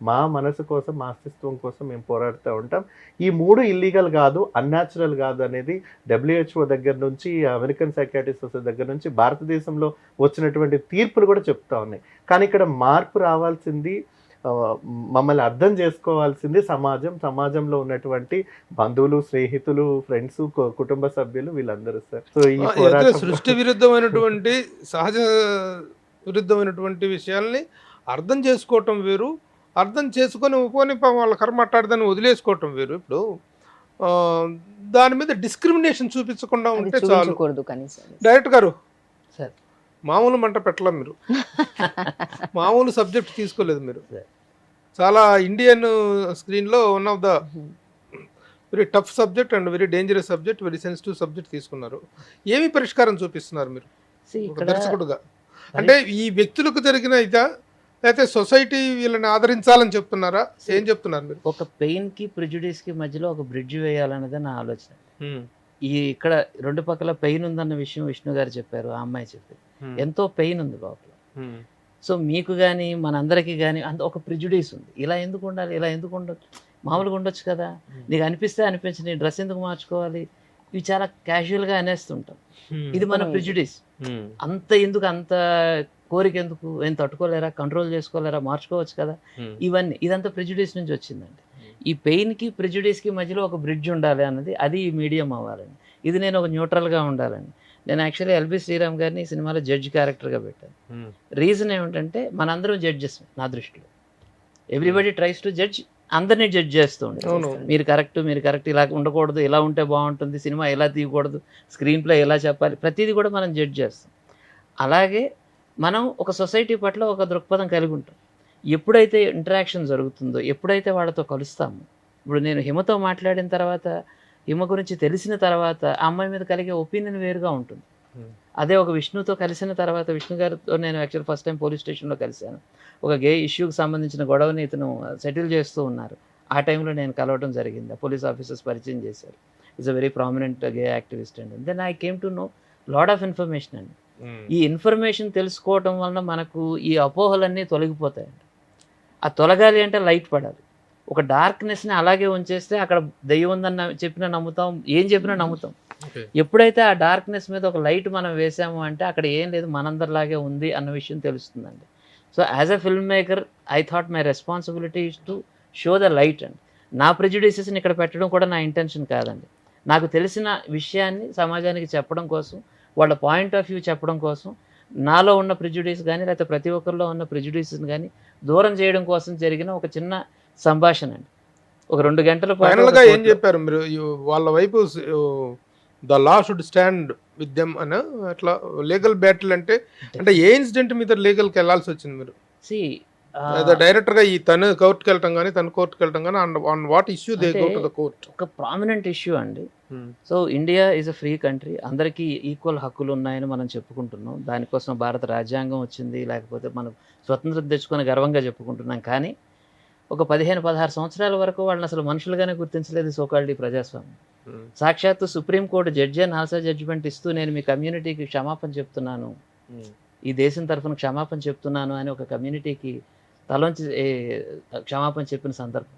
మా మనసు కోసం, మా అస్తిత్వం కోసం మేము పోరాడుతూ ఉంటాం. ఈ మూడు ఇల్లీగల్ కాదు, అన్యాచురల్ కాదు అనేది WHO దగ్గర నుంచి, అమెరికన్ సైకాట్రిస్ట్ సొసైటీ దగ్గర నుంచి, భారతదేశంలో వచ్చినటువంటి తీర్పులు కూడా చెప్తా ఉన్నాయి. కానీ ఇక్కడ మార్పు రావాల్సింది, మమ్మల్ని అర్థం చేసుకోవాల్సింది సమాజంలో ఉన్నటువంటి బంధువులు, స్నేహితులు, ఫ్రెండ్స్, కుటుంబ సభ్యులు, వీళ్ళందరూ సార్. సో ఈ సృష్టి విరుద్ధమైనటువంటి, సహజ విరుద్ధమైనటువంటి విషయాల్ని అర్థం చేసుకోవటం వేరు, అర్థం చేసుకొని పోనీ వాళ్ళ కర్మ అట్టాడదని వదిలేసుకోవటం వేరు. ఇప్పుడు దాని మీద డిస్క్రిమినేషన్ చూపించకుండా ఉంటే చాలు. డైరెక్టర్ గారు సార్, మామూలు మంట పెట్టలేం మీరు, మామూలు సబ్జెక్ట్ తీసుకోలేదు మీరు. చాలా ఇండియన్ స్క్రీన్లో one of the very tough subject and very dangerous subject, very sensitive subject తీసుకున్నారు. ఏమి పరిష్కారం చూపిస్తున్నారు మీరు దర్శకుడుగా? అంటే ఈ వ్యక్తులకు జరిగిన ఇదా, లేకపోతే సొసైటీ వీళ్ళని ఆదరించాలని చెప్తున్నారా? ఏం చెప్తున్నారు మీరు? ఒక పెయిన్ కి ప్రిజుడిస్ కి మధ్యలో ఒక బ్రిడ్జ్ వేయాలన్నది నా ఆలోచన. ఇక్కడ రెండు పక్కల పెయిన్ ఉందన్న విషయం విష్ణు గారు చెప్పారు, ఆ అమ్మాయి చెప్పారు. ఎంతో పెయిన్ ఉంది లోపల. సో మీకు కానీ మనందరికీ కానీ అంత ఒక ప్రిజుడిస్ ఉంది. ఇలా ఎందుకు ఉండాలి, ఇలా ఎందుకు ఉండదు, మామూలుగా ఉండొచ్చు కదా, నీకు అనిపిస్తే అనిపించి నీ డ్రెస్ ఎందుకు మార్చుకోవాలి, ఇవి చాలా క్యాజువల్గా అనేస్తుంటాం. ఇది మన ప్రిజుడిస్. అంత ఎందుకు, అంత కోరిక ఎందుకు, ఏం తట్టుకోలేరా, కంట్రోల్ చేసుకోలేరా, మార్చుకోవచ్చు కదా, ఇవన్నీ ఇదంతా ప్రిజుడిస్ నుంచి వచ్చిందండి. ఈ పెయిన్కి ప్రిజుడిస్కి మధ్యలో ఒక బ్రిడ్జ్ ఉండాలి అన్నది, అది ఈ మీడియం అవ్వాలని. ఇది నేను ఒక న్యూట్రల్గా ఉండాలని. నేను యాక్చువల్లీ ఎల్బి శ్రీరామ్ గారిని ఈ సినిమాలో జడ్జ్ క్యారెక్టర్గా పెట్టాను. రీజన్ ఏమిటంటే మనందరం జడ్జెస్ నా దృష్టిలో. ఎవ్రీబడి ట్రైస్ టు జడ్జ్, అందరినీ జడ్జ్ చేస్తూ ఉంటారు. మీరు కరెక్ట్, ఇలా ఉండకూడదు, ఇలా ఉంటే బాగుంటుంది, సినిమా ఎలా తీయకూడదు, స్క్రీన్ ప్లే ఎలా చెప్పాలి, ప్రతిదీ కూడా మనం జడ్జ్ చేస్తాం. అలాగే మనం ఒక సొసైటీ పట్ల ఒక దృక్పథం కలిగి ఉంటాం. ఎప్పుడైతే ఇంటరాక్షన్ జరుగుతుందో, ఎప్పుడైతే వాళ్ళతో కలుస్తామో, ఇప్పుడు నేను హిమతో మాట్లాడిన తర్వాత, హిమ గురించి తెలిసిన తర్వాత ఆ అమ్మాయి మీద కలిగే ఒపీనియన్ వేరుగా ఉంటుంది. అదే ఒక విష్ణుతో కలిసిన తర్వాత, విష్ణు గారితో నేను యాక్చువల్ ఫస్ట్ టైం పోలీస్ స్టేషన్లో కలిశాను. ఒక గే ఇష్యూకి సంబంధించిన గొడవని ఇతను సెటిల్ చేస్తూ ఉన్నారు. ఆ టైంలో నేను కలవడం జరిగింది. పోలీస్ ఆఫీసర్స్ పరిచయం చేశారు. Is a very prominent gay activist and then I came to know lot of information అండి. ఈ ఇన్ఫర్మేషన్ తెలుసుకోవటం వలన మనకు ఈ అపోహలన్నీ తొలగిపోతాయండి. ఆ తొలగాలి అంటే లైట్ పడాలి. ఒక డార్క్నెస్ని అలాగే ఉంచేస్తే అక్కడ దెయ్యం ఉందని చెప్పినా నమ్ముతాం, ఏం చెప్పినా నమ్ముతాం. ఎప్పుడైతే ఆ డార్క్నెస్ మీద ఒక లైట్ మనం వేసాము అంటే అక్కడ ఏం లేదు, మనందరిలాగే ఉంది అన్న విషయం తెలుస్తుందండి. So as a film maker I thought my responsibility is to show the light అండి. నా ప్రెజుడిసెస్ని ఇక్కడ పెట్టడం కూడా నా ఇంటెన్షన్ కాదండి. నాకు తెలిసిన విషయాన్ని సమాజానికి చెప్పడం కోసం, వాళ్ళ పాయింట్ ఆఫ్ వ్యూ చెప్పడం కోసం, నాలో ఉన్న ప్రెజుడిస్ కానీ లేకపోతే ప్రతి ఒక్కరిలో ఉన్న ప్రెజుడిస్ని కానీ దూరం చేయడం కోసం జరిగిన ఒక చిన్న సంభాషణ అండి. ఒక 2 గంటల ఫైనల్గా ఏం చెప్పారు మీరు? వాళ్ళ వైపు the law should stand with them అని అట్లా లీగల్ బ్యాటిల్ అంటే ఏ ఇన్సిడెంట్ మీద లీగల్కి వెళ్ళాల్సి వచ్చింది మీరు? డైరెక్టర్ గా ఈ తను కోర్టుకి వెళ్ళటం కానీ తను కోర్టుకి వెళ్ళటం కానీ on what issue they go to the court? ఒక ప్రామినెంట్ ఇష్యూ అండి. So India is a free country, అందరికీ ఈక్వల్ హక్కులు ఉన్నాయని మనం చెప్పుకుంటున్నాం. దానికోసం భారత రాజ్యాంగం వచ్చింది, లేకపోతే మనం స్వతంత్రం తెచ్చుకొని గర్వంగా చెప్పుకుంటున్నాం. కానీ ఒక 15-16 సంవత్సరాల వరకు వాళ్ళని అసలు మనుషులుగానే గుర్తించలేదు సోకాల్డ్ ఈ ప్రజాస్వామ్యం. సాక్షాత్తు సుప్రీంకోర్టు జడ్జి నాల్సా జడ్జిమెంట్ ఇస్తూ నేను మీ కమ్యూనిటీకి క్షమాపణ చెప్తున్నాను, ఈ దేశం తరఫున క్షమాపణ చెప్తున్నాను అని ఒక కమ్యూనిటీకి తలోంచి క్షమాపణ చెప్పిన సందర్భం.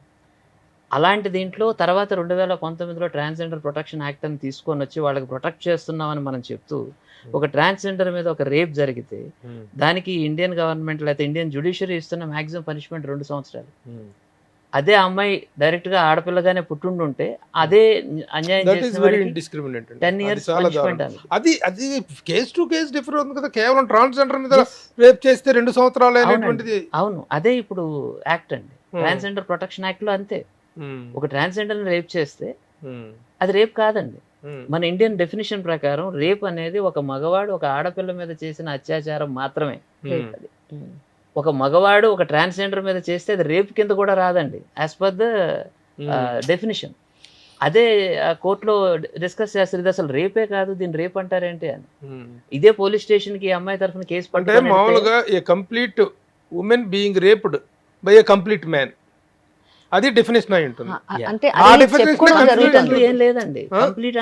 అలాంటి దీంట్లో తర్వాత 2019లో ట్రాన్స్జెండర్ ప్రొటెక్షన్ యాక్ట్ అని తీసుకొని వచ్చి వాళ్ళకి ప్రొటెక్ట్ చేస్తున్నామని మనం చెప్తూ ఒక ట్రాన్స్జెండర్ మీద ఒక రేప్ జరిగితే దానికి ఇండియన్ గవర్నమెంట్ లేకపోతే ఇండియన్ జ్యుడిషియరీ ఇస్తున్న మ్యాక్సిమం పనిష్మెంట్ 2 సంవత్సరాలు. అదే అమ్మాయి డైరెక్ట్ గా ఆడపిల్లగానే పుట్టుండుంటే అదే అన్యాయం చేసిన 10 years పనిష్మెంట్. అది కేస్ టు కేస్ డిఫర్ అవుతుంది కదా. కేవలం ట్రాన్స్జెండర్ మీద రేప్ చేస్తే 2 సంవత్సరాలు అనేటువంటిది. అవును, అదే ఇప్పుడు యాక్ట్ అండి, ట్రాన్స్జెండర్ ప్రొటెక్షన్ యాక్ట్ లో అంతే. ఒక ట్రాన్స్జెండర్ రేప్ చేస్తే అది రేప్ కాదండి. మన ఇండియన్ డెఫినేషన్ ప్రకారం రేప్ అనేది ఒక మగవాడు ఒక ఆడపిల్ల మీద చేసిన అత్యాచారం మాత్రమే. ఒక మగవాడు ఒక ట్రాన్స్జెండర్ మీద చేస్తే అది రేప్ కింద కూడా రాదండి యాజ్ పర్ ద డెఫినేషన్. అదే కోర్టులో డిస్కస్ చేస్తారు, ఇది అసలు రేపే కాదు, దీన్ని రేప్ అంటారేంటి అని. ఇదే పోలీస్ స్టేషన్ కి అమ్మాయి తరఫున కేసు అంటే మామూలుగా ఏ complete women being raped by A complete man, అది డెఫినేషన్ అయి ఉంటుంది. ఏం లేదండి, కంప్లీట్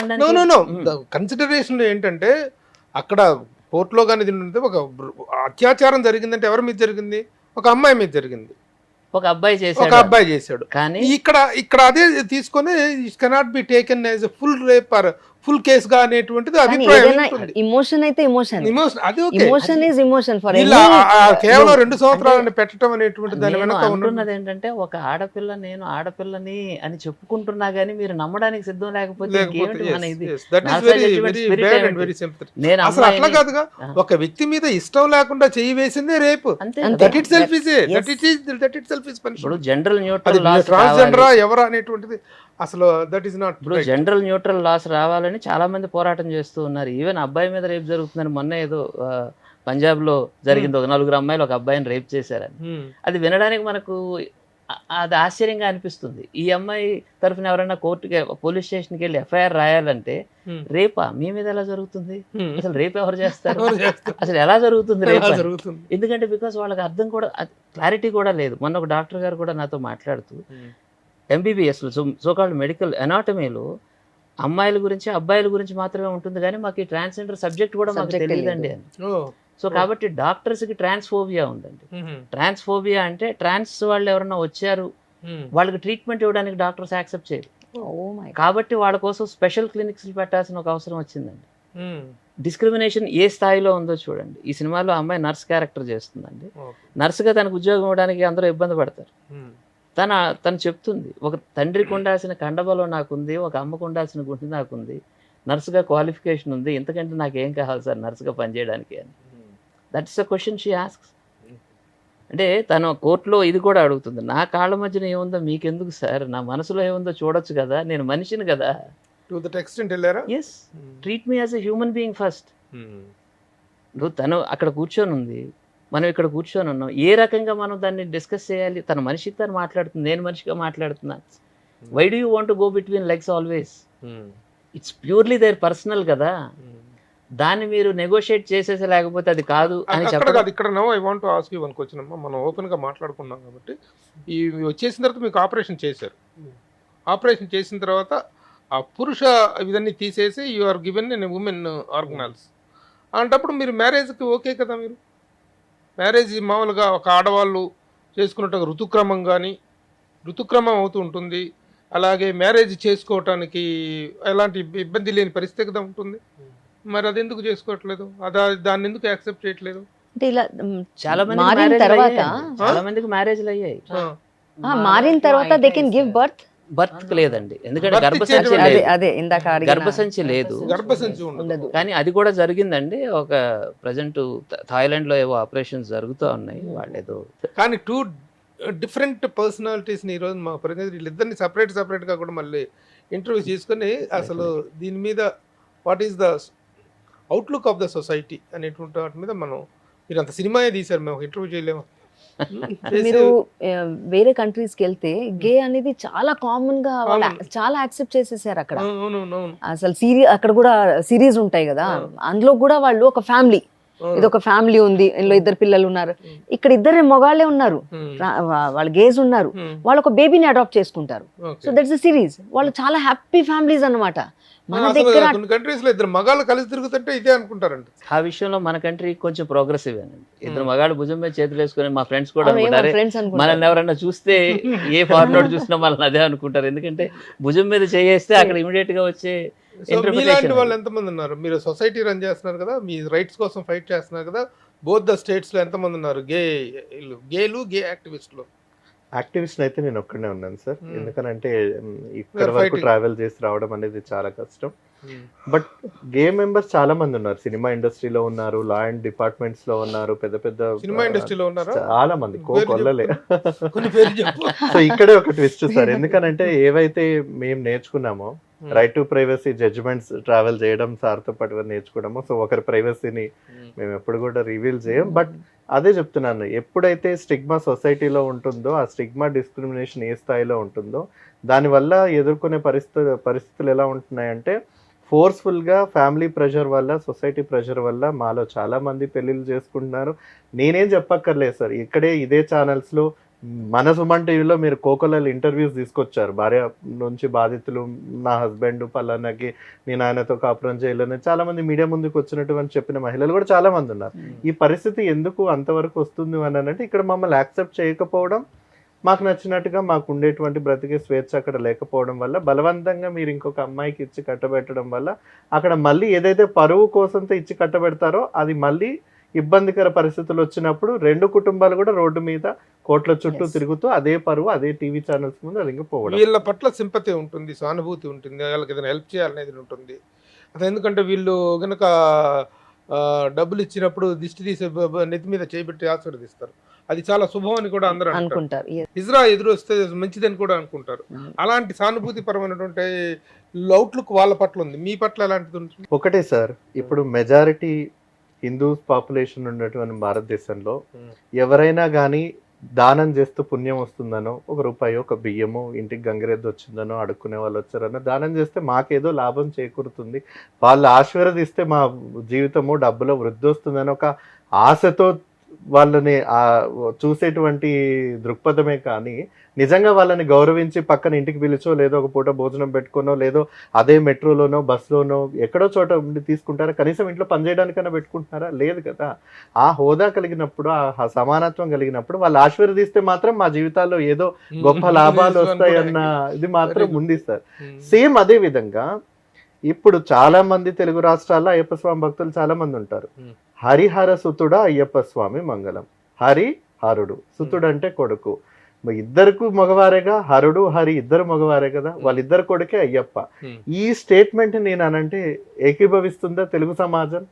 కన్సిడరేషన్ ఏంటంటే అక్కడ కోర్టులో కానీ దీని ఒక అత్యాచారం జరిగిందంటే ఎవరి మీద జరిగింది? ఒక అమ్మాయి మీద జరిగింది, ఒక అబ్బాయి చేశాడు. కానీ ఇక్కడ అదే తీసుకొని it cannot be taken as full rape or full case గా అనేటువంటిది అభిప్రాయం. ఇమోషన్ అయితే ఇమోషన్ ఇస్ ఇమోషన్ ఫర్ కేవలం 2 సంవత్సరాలని పెట్టడం అనేటువంటి దాని వెనక ఉన్నది ఏంటంటే ఒక ఆడపిల్ల నేను ఆడపిల్లని అని చెప్పుకుంటున్నా గానీ మీరు నమ్మడానికి సిద్ధం లేకపోతే అసలు అట్లా కాదుగా. ఒక వ్యక్తి మీద ఇష్టం లేకుండా చేయి వేసిందే రేపు. జనరల్ న్యూట్రల్ ట్రాన్స్జెండరా ఎవరా అనేటువంటిది అసలు దట్ ఈస్ నాట్. ఇప్పుడు జనరల్ న్యూట్రల్ లాస్ రావాలని చాలా మంది పోరాటం చేస్తూ ఉన్నారు. ఈవెన్ అబ్బాయి మీద రేప్ జరుగుతుందని మొన్న ఏదో పంజాబ్ లో జరిగింది, ఒక 4 అమ్మాయిలు ఒక అబ్బాయిని రేప్ చేశారని. అది వినడానికి మనకు అది ఆశ్చర్యంగా అనిపిస్తుంది. ఈ అమ్మాయి తరఫున ఎవరైనా కోర్టుకి పోలీస్ స్టేషన్కి వెళ్ళి ఎఫ్ఐఆర్ రాయాలంటే రేపా మీ మీద ఎలా జరుగుతుంది? అసలు రేపు ఎవరు చేస్తారు? అసలు ఎలా జరుగుతుంది రేపు? ఎందుకంటే బికాస్ వాళ్ళకి అర్థం కూడా క్లారిటీ కూడా లేదు. మొన్న ఒక డాక్టర్ గారు కూడా నాతో మాట్లాడుతూ ఎంబీబీఎస్లో సోకాల్డ్ మెడికల్ ఎనాటమీలో అమ్మాయిల గురించి అబ్బాయిల గురించి మాత్రమే ఉంటుంది కానీ మాకు ఈ ట్రాన్స్జెండర్ సబ్జెక్ట్ కూడా మాకు తెలియదండి అని. సో కాబట్టి డాక్టర్స్కి ట్రాన్స్ఫోబియా ఉందండి. ట్రాన్స్ఫోబియా అంటే ట్రాన్స్ వాళ్ళు ఎవరన్నా వచ్చారు వాళ్ళకి ట్రీట్మెంట్ ఇవ్వడానికి డాక్టర్స్ యాక్సెప్ట్ చేయరు. కాబట్టి వాళ్ళ కోసం స్పెషల్ క్లినిక్స్ పెట్టాల్సిన ఒక అవసరం వచ్చిందండి. డిస్క్రిమినేషన్ ఏ స్థాయిలో ఉందో చూడండి. ఈ సినిమాలో అమ్మాయి నర్స్ క్యారెక్టర్ చేస్తుందండి. నర్సుగా తనకు ఉద్యోగం ఇవ్వడానికి అందరూ ఇబ్బంది పడతారు. తను చెప్తుంది, ఒక తండ్రికి ఉండాల్సిన కండబలం నాకుంది, ఒక అమ్మకు ఉండాల్సిన గుండె నాకుంది, నర్సుగా క్వాలిఫికేషన్ ఉంది, ఇంతకంటే నాకేం కావాలి సార్ నర్సుగా పనిచేయడానికి అని. That is a question she asks. అంటే తను కోర్టులో ఇది కూడా అడుగుతుంది, నా కాళ్ళ మధ్యన ఏముందో మీకెందుకు సార్, నా మనసులో ఏముందో చూడొచ్చు కదా, నేను మనిషిని కదా. Yes, treat me as a human being first. తను అక్కడ కూర్చొని ఉంది, మనం ఇక్కడ కూర్చొని ఉన్నాం. ఏ రకంగా మనం దాన్ని డిస్కస్ చేయాలి? తన మనిషికి తను మాట్లాడుతుంది, నేను మనిషిగా మాట్లాడుతున్నాను. Why do you want to go between legs always? It's purely their personal కదా. దాన్ని మీరు నెగోషియేట్ చేసేసి లేకపోతే అది కాదు అని చెప్పాలి. ఇక్కడ I want to ask you one question అమ్మా. మనం ఓపెన్ గా మాట్లాడుకున్నాం కాబట్టి ఈ వచ్చేసిన తర్వాత మీకు ఆపరేషన్ చేశారు. ఆపరేషన్ చేసిన తర్వాత ఆ పురుష ఇవన్నీ తీసేసి you are given in women organs. అలాంటప్పుడు మీరు మ్యారేజ్కి ఓకే కదా? మీరు మ్యారేజ్ మామూలుగా ఒక ఆడవాళ్ళు చేసుకున్నట్టు ఋతుక్రమం కానీ ఋతుక్రమం అవుతూ ఉంటుంది, అలాగే మ్యారేజ్ చేసుకోవటానికి ఎలాంటి ఇబ్బంది లేని పరిస్థితి కదా ఉంటుంది. మరి అది ఎందుకు చేసుకోవట్లేదు? దాన్ని ఎందుకు యాక్సెప్ట్ చేయట్లేదు? అంటే ఇలా చాలా మంది మారిన తర్వాత చాలా మందికి మ్యారేజ్లు అయ్యాయి. మారిన తర్వాత they can give birth. Birth లేదండి, ఎందుకంటే Birth గర్భసంచి ఇచ్చేటువంటి- లేదు. అదే ఇందాక అడిగిన గర్భసంచి లేదు, గర్భసంచి ఉండదు. ఉండదు. కానీ అది కూడా జరిగిందండి. ఒక ప్రజెంట్ థాయిలాండ్ లో ఏవో ఆపరేషన్స్ జరుగుతూ ఉన్నాయి. వాళ్ళు ఏదో కానీ టూ డిఫరెంట్ పర్సనాలిటీస్ని ఈరోజు మా ప్రతినిధి వీళ్ళిద్దరిని సపరేట్గా కూడా మళ్ళీ ఇంటర్వ్యూ చేసుకొని అసలు దీని మీద what is the outlook of the society అనేటువంటి వాటి మీద మనం మీరు అంత సినిమాయే తీశారు, మేము ఒక ఇంటర్వ్యూ చేయలేము. మీరు వేరే కంట్రీస్కి వెళ్తే గే అనేది చాలా కామన్ గా వాళ్ళు చాలా యాక్సెప్ట్ చేసేసారు అక్కడ. అవును. అసలు అక్కడ కూడా సిరీస్ ఉంటాయి కదా, అందులో కూడా వాళ్ళు ఒక ఫ్యామిలీ, ఇది ఒక ఫ్యామిలీ ఉంది, ఇందులో 2 పిల్లలు ఉన్నారు. ఇక్కడ 2 మగాళ్ళే ఉన్నారు, వాళ్ళ గేజ్ ఉన్నారు, వాళ్ళు ఒక బేబీని అడాప్ట్ చేసుకుంటారు. So that's series. వాళ్ళు చాలా హ్యాపీ ఫ్యామిలీస్ అన్నమాట. మన దగ్గర కొన్ని కంట్రీస్ లో 2 మగాళ్ళు కలిసి తిరుగుతుంటే ఇదే అనుకుంటారంట. ఆ విషయంలో మన కంట్రీ కొంచెం ప్రోగ్రెసివ్ అండి. 2 మగాళ్ళు భుజం మీద చేతులు వేసుకుని మా ఫ్రెండ్స్ కూడా అనుకుంటారు, ఫ్రెండ్స్ మనల్ని ఎవరన్నా చూస్తే ఏ ఫారినర్ చూసినా మనల్ని అదే అనుకుంటారు. ఎందుకంటే భుజం మీద చేయేస్తే అక్కడ ఇమీడియట్ గా వచ్చే మీలాంటి వాళ్ళు ఎంతమంది ఉన్నారు? మీరు సొసైటీ రన్ చేస్తున్నారు కదా, మీ రైట్స్ కోసం ఫైట్ చేస్తున్నారు కదా, బోత్ ద స్టేట్స్ లో ఎంతమంది ఉన్నారు గేలు గే యాక్టివిస్టులు? యాక్టివిస్ట్ అయితే నేను ఒక్కడే ఉన్నాను సార్. ఎందుకనంటే ఇక్కడ వరకు ట్రావెల్ చేసి రావడం అనేది చాలా కష్టం. బట్ గే మెంబర్స్ చాలా మంది ఉన్నారు, సినిమా ఇండస్ట్రీలో ఉన్నారు, లా అండ్ డిపార్ట్మెంట్స్ లో ఉన్నారు, పెద్ద సినిమా ఇండస్ట్రీలో ఉన్నారు చాలా మంది కొల్లలే. కొన్ని పేర్లు చెప్పు. సో ఇక్కడే ఒక ట్విస్ట్ సార్, ఎందుకనంటే ఏవైతే మేము నేర్చుకున్నామో right to privacy judgments travel చేయడం సార్తో పాటు నేర్చుకోవడము, సో ఒకరి ప్రైవసీని మేము ఎప్పుడు కూడా రివీల్ చేయం. బట్ అదే చెప్తున్నాను, ఎప్పుడైతే స్టిగ్మా సొసైటీలో ఉంటుందో, ఆ స్టిగ్మా డిస్క్రిమినేషన్ ఏ స్థాయిలో ఉంటుందో, దానివల్ల ఎదుర్కొనే పరిస్థితులు ఎలా ఉంటున్నాయంటే ఫోర్స్ఫుల్గా ఫ్యామిలీ ప్రెషర్ వల్ల, సొసైటీ ప్రెషర్ వల్ల మాలో చాలా మంది పెళ్ళిళ్ళు చేసుకుంటున్నారు. నేనేం చెప్పక్కర్లేదు సార్, ఇక్కడే ఇదే ఛానల్స్లో మన సుమన్ టీవీలో మీరు కోకోలల్ ఇంటర్వ్యూస్ తీసుకొచ్చారు. భార్య నుంచి బాధితులు, నా హస్బెండ్ పలానాకి నేను ఆయనతో కాపురం చేయలేని చాలా మంది మీడియా ముందుకు వచ్చినటువంటి చెప్పిన మహిళలు కూడా చాలా మంది ఉన్నారు. ఈ పరిస్థితి ఎందుకు అంతవరకు వస్తుంది అని అంటే ఇక్కడ మమ్మల్ని యాక్సెప్ట్ చేయకపోవడం, మాకు నచ్చినట్టుగా మాకు ఉండేటువంటి బ్రతికే స్వేచ్ఛ అక్కడ లేకపోవడం వల్ల, బలవంతంగా మీరు ఇంకొక అమ్మాయికి ఇచ్చి కట్టబెట్టడం వల్ల అక్కడ మళ్ళీ ఏదైతే పరువు కోసంతో ఇచ్చి కట్టబెడతారో అది మళ్ళీ ఇబ్బందికర పరిస్థితులు వచ్చినప్పుడు 2 కుటుంబాలు కూడా రోడ్డు మీద కోట్ల చుట్టూ తిరుగుతూ అదే పరువు అదే టీవీ ఛానల్స్ ముందు అది ఇంకా పోవడం. వీళ్ళ పట్ల సింపతి ఉంటుంది, సానుభూతి ఉంటుంది, వాళ్ళకి ఏదైనా హెల్ప్ చేయాలనేది ఉంటుంది. అది ఎందుకంటే వీళ్ళు కనుక డబ్బులు ఇచ్చినప్పుడు దిష్టి తీసే నెత్తి మీద చేయబెట్టి ఆశీర్వదిస్తారు. అది చాలా శుభం అని కూడా అందరూ అనుకుంటారు. ఇజ్రా ఎదురు వస్తే మంచిదని కూడా అనుకుంటారు. అలాంటి సానుభూతి పరమైనటువంటి అవుట్లుక్ వాళ్ళ పట్ల ఉంది. మీ పట్ల ఎలాంటిది ఉంటుంది? ఒకటే సార్, ఇప్పుడు మెజారిటీ హిందూస్ పాపులేషన్ ఉన్నటువంటి భారతదేశంలో ఎవరైనా కానీ దానం చేస్తూ పుణ్యం వస్తుందనో, 1 రూపాయో 1 బియ్యమో ఇంటికి గంగిరెద్దు వచ్చిందనో, అడుక్కునే వాళ్ళు వచ్చారనో దానం చేస్తే మాకేదో లాభం చేకూరుతుంది, వాళ్ళు ఆశీర్వదిస్తే మా జీవితము డబ్బులో వృద్ధి వస్తుందని ఒక ఆశతో వాళ్ళని చూసేటువంటి దృక్పథమే కానీ నిజంగా వాళ్ళని గౌరవించి పక్కన ఇంటికి పిలిచో, లేదో ఒక పూట భోజనం పెట్టుకునో, లేదో అదే మెట్రోలోనో బస్లోనో ఎక్కడో చోట ఉండి తీసుకుంటారా? కనీసం ఇంట్లో పనిచేయడానికైనా పెట్టుకుంటున్నారా? లేదు కదా. ఆ హోదా కలిగినప్పుడు, ఆ సమానత్వం కలిగినప్పుడు వాళ్ళు ఆశీర్వదిస్తే మాత్రం మా జీవితాల్లో ఏదో గొప్ప లాభాలు వస్తాయన్న ఇది మాత్రం ఉంది సార్. సేమ్ అదే విధంగా ఇప్పుడు చాలా మంది తెలుగు రాష్ట్రాల్లో అయ్యప్ప స్వామి భక్తులు చాలా మంది ఉంటారు. హరిహర సుతుడా అయ్యప్ప స్వామి మంగళం. హరి హరుడు, సుతుడు అంటే కొడుకు, ఇద్దరు మగవారేగా, హరుడు హరి ఇద్దరు మగవారే కదా, వాళ్ళిద్దరు కొడుకే అయ్యప్ప. ఈ స్టేట్మెంట్ నేను అనంటే ఏకీభవిస్తుందా తెలుగు సమాజం?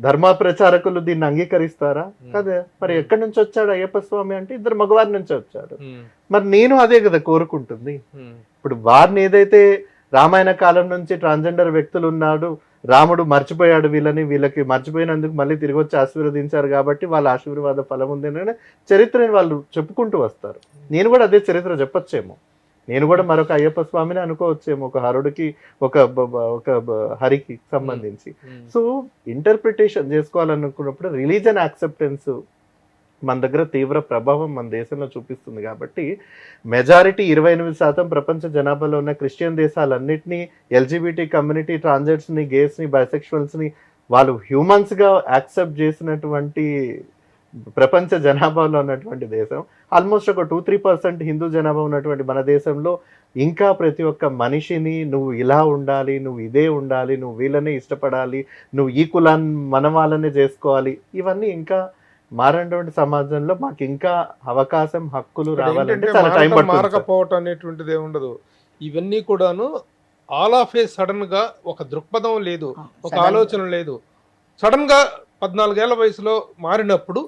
ధర్మ ప్రచారకులు దీన్ని అంగీకరిస్తారా? కదా. మరి ఎక్కడి నుంచి వచ్చాడు అయ్యప్ప స్వామి అంటే ఇద్దరు మగవారి నుంచి వచ్చాడు. మరి నేను అదే కదా కోరుకుంటుంది. ఇప్పుడు వారిని ఏదైతే రామాయణ కాలం నుంచి ట్రాన్స్జెండర్ వ్యక్తులు ఉన్నాడు, రాముడు మర్చిపోయాడు వీళ్ళకి మర్చిపోయినందుకు మళ్ళీ తిరిగి వచ్చి ఆశీర్వదించారు కాబట్టి వాళ్ళ ఆశీర్వాద ఫలం ఉంది అనే చరిత్రని వాళ్ళు చెప్పుకుంటూ వస్తారు. నేను కూడా అదే చరిత్ర చెప్పొచ్చేమో, నేను కూడా మరొక అయ్యప్ప స్వామిని అనుకోవచ్చేమో, ఒక హరుడికి ఒక హరికి సంబంధించి. సో ఇంటర్ప్రిటేషన్ చేసుకోవాలనుకున్నప్పుడు రిలీజన్ యాక్సెప్టెన్స్ మన దగ్గర తీవ్ర ప్రభావం మన దేశంలో చూపిస్తుంది. కాబట్టి మెజారిటీ 28% ప్రపంచ జనాభాలో ఉన్న క్రిస్టియన్ దేశాలన్నింటినీ, ఎల్జిబిటీ కమ్యూనిటీ, ట్రాన్స్జెండర్స్ని, గేస్ని, బైసెక్షువల్స్ని వాళ్ళు హ్యూమన్స్గా యాక్సెప్ట్ చేసినటువంటి ప్రపంచ జనాభాలో ఉన్నటువంటి దేశం. ఆల్మోస్ట్ ఒక 2-3% హిందూ జనాభా ఉన్నటువంటి మన దేశంలో ఇంకా ప్రతి ఒక్క మనిషిని నువ్వు ఇలా ఉండాలి, నువ్వు ఇదే ఉండాలి, నువ్వు వీళ్ళనే ఇష్టపడాలి, నువ్వు ఈ కులాన్ని మన వాళ్ళనే చేసుకోవాలి, ఇవన్నీ ఇంకా మారినటువంటి సమాజంలో మాకు ఇంకా అవకాశం, హక్కులు రావాలంటే చాలా టైం పడుతుంది. మారకపోవటం అనేటువంటిది ఉండదు. ఇవన్నీ కూడాను ఆల్ ఆఫ్ ఏ సడన్ గా ఒక దృక్పథం లేదు, ఒక ఆలోచన లేదు. సడన్ గా 14 ఏళ్ల వయసులో మారినప్పుడు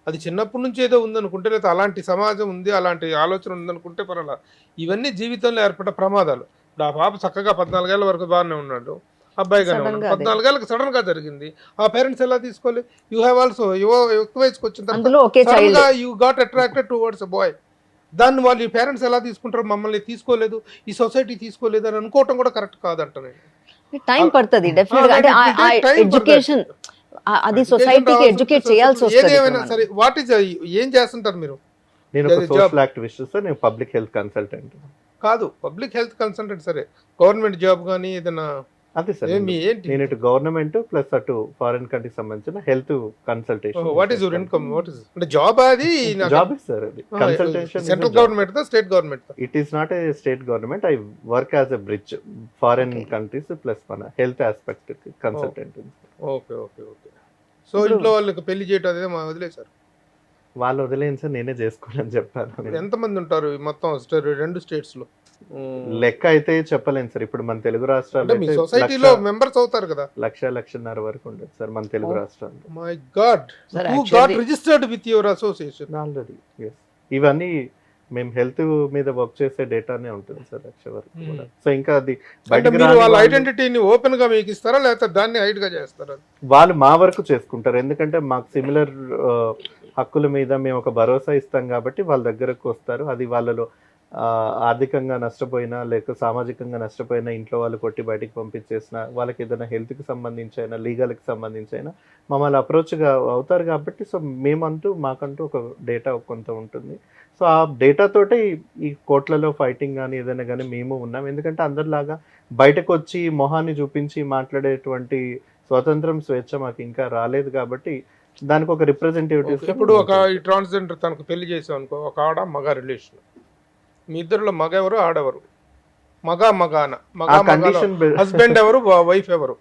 అది చిన్నప్పటి నుంచి ఏదో ఉందనుకుంటే, లేదా అలాంటి సమాజం ఉంది, అలాంటి ఆలోచన ఉందనుకుంటే పర్వాలేదు. ఇవన్నీ జీవితంలో ఏర్పడ్డ ప్రమాదాలు. ఇప్పుడు ఆ పాప చక్కగా 14 ఏళ్ల వరకు బాగానే ఉన్నాడు, అబ్బాయి గానే ఉన్నాడు. 14 ఏళ్ళకి సడన్ గా జరిగింది. ఆ పేరెంట్స్ ఎలా తీసుకోవాలి? యూ హ్యావ్ ఆల్సో యుక్త వయసుకు వచ్చిన తర్వాత you got attracted towards boy. దాన్ని వాళ్ళు పేరెంట్స్ ఎలా తీసుకుంటారు? మమ్మల్ని తీసుకోలేదు, ఈ సొసైటీ తీసుకోలేదు అని అనుకోవటం కూడా కరెక్ట్ కాదంట. నేను టైం పడుతుంది డెఫినెట్ గా. అంటే ఎడ్యుకేషన్ అది సొసైటీకి ఎడ్యుకేట్ చేయాల్సి వస్తుంది. ఏదేమైనా సరే వాట్ ఈజ్ ఏం చేస్తుంటారు మీరు? నేను ఒక సోషల్ యాక్టివిస్ట్ సార్, నేను పబ్లిక్ హెల్త్ కన్సల్టెంట్. కాదు, పబ్లిక్ హెల్త్ కన్సల్టెంట్ సరే, గవర్నమెంట్ జాబ్ కానీ ఏదైనా? అదే సార్, నేను ఇటు గవర్నమెంట్ ప్లస్ అటు ఫారెన్ కంట్రీకి సంబంధించిన health consultation. What is your income? What is అంటే జాబ్? అది జాబ్ సార్, అది కన్సల్టేషన్. సెంట్రల్ గవర్నమెంట్ దా, స్టేట్ గవర్నమెంట్ దా? It is not a state government. I work as a bridge foreign countries plus మన health aspect consultant. Okay okay okay. So ఇంట్లో వాళ్ళకి పెళ్లి చేయటం అదే వదిలేశారు? వాళ్ళు వదిలేను సార్, నేనే చేసుకోవాలని చెప్పాను. ఎంతమంది ఉంటారు మొత్తం 2 స్టేట్స్ లో? లెక్క అయితే చెప్పలేను సార్. ఇప్పుడు మన తెలుగు రాష్ట్రాల్లో సొసైటీలో మెంబర్స్ అవుతారు కదా, 1,00,000-1,50,000 వరకు ఉండదు సార్ మన తెలుగు రాష్ట్రాల్లో. My God, who got registered with your association already? ఇవన్నీ మేము హెల్త్ మీద వర్క్ చేసే డేటానే ఉంటుంది సార్ 1,00,000 వరకు కూడా. సో ఇంకా అది వాళ్ళ ఐడెంటిటీని ఓపెన్ గా మీకు ఇస్తారా, లేకపోతే దాన్ని హైడ్ గా చేస్తారా? వాళ్ళు మా వరకు చేసుకుంటారు, ఎందుకంటే మాకు సిమిలర్ హక్కుల మీద మేము ఒక భరోసా ఇస్తాం కాబట్టి వాళ్ళ దగ్గరకు వస్తారు. అది వాళ్ళలో ఆర్థికంగా నష్టపోయినా లేక సామాజికంగా నష్టపోయినా, ఇంట్లో వాళ్ళు కొట్టి బయటికి పంపించేసిన, వాళ్ళకి ఏదైనా హెల్త్కి సంబంధించి అయినా లీగల్కి సంబంధించి అయినా మమ్మల్ని అప్రోచ్గా అవుతారు కాబట్టి. సో మాకంటూ ఒక డేటా కొంత ఉంటుంది. సో ఆ డేటాతోటే ఈ కోర్టులలో ఫైటింగ్ కానీ ఏదైనా కానీ మేము ఉన్నాం. ఎందుకంటే అందరిలాగా బయటకు వచ్చి మొహాన్ని చూపించి మాట్లాడేటువంటి స్వతంత్రం, స్వేచ్ఛ మాకు ఇంకా రాలేదు కాబట్టి దానికి ఒక రిప్రజెంటేటివ్. ఇప్పుడు ఒక ట్రాన్స్జెండర్ తనకు పెళ్లి చేసాం అనుకో, ఒక ఆడ మగ రిలేషన్, మీ ఇద్దరులో మగ ఎవరు, ఆడెవరు? మగాన హస్బెండ్ ఎవరు, వైఫ్ ఎవరు?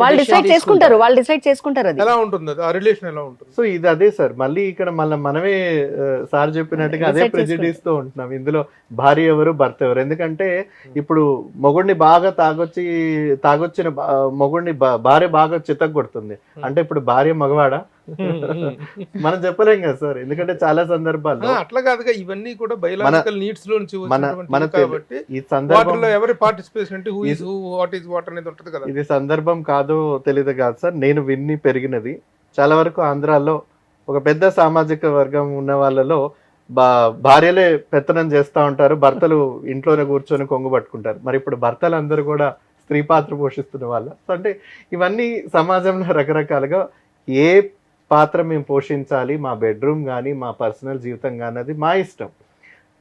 వాళ్ళు డిసైడ్ చేసుకుంటారు. అది ఎలా ఉంటుంది? ఆ రిలేషన్ ఎలా ఉంటుంది? సో ఇది అదే సార్, మళ్ళీ ఇక్కడ మనమే సార్ చెప్పినట్టుగా అదే ప్రెజుడిస్ తో ఉంటున్నాం. ఇందులో భార్య ఎవరు, భర్త ఎవరు? ఎందుకంటే ఇప్పుడు మొగుడిని బాగా తాగొచ్చిన మొగుడిని భార్య బాగా చితక్ కొడుతుంది అంటే ఇప్పుడు భార్య మగవాడా? మనం చెప్పలేం కదా సార్, ఎందుకంటే చాలా సందర్భాల్లో అట్లా కాదుగా. ఇవన్నీ కూడా బయోలాజికల్ నీడ్స్ లో నుంచి కాబట్టి ఈ సందర్భంలో ఎవరి participation, who is who, what is what అనేది ఉంటది కదా. ఇది సందర్భం కాదో తెలియదు కాదు సార్, నేను విన్ని పెరిగినది చాలా వరకు ఆంధ్రాలో ఒక పెద్ద సామాజిక వర్గం ఉన్న వాళ్ళలో భార్యలే పెత్తనం చేస్తూ ఉంటారు, భర్తలు ఇంట్లోనే కూర్చొని కొంగు పట్టుకుంటారు. మరి ఇప్పుడు భర్తలు అందరూ కూడా స్త్రీ పాత్ర పోషిస్తున్న వాళ్ళు. సో అంటే ఇవన్నీ సమాజంలో రకరకాలుగా ఏ పాత్ర మేము పోషించాలి, మా బెడ్రూమ్ కానీ మా పర్సనల్ జీవితం కానీ అది మా ఇష్టం.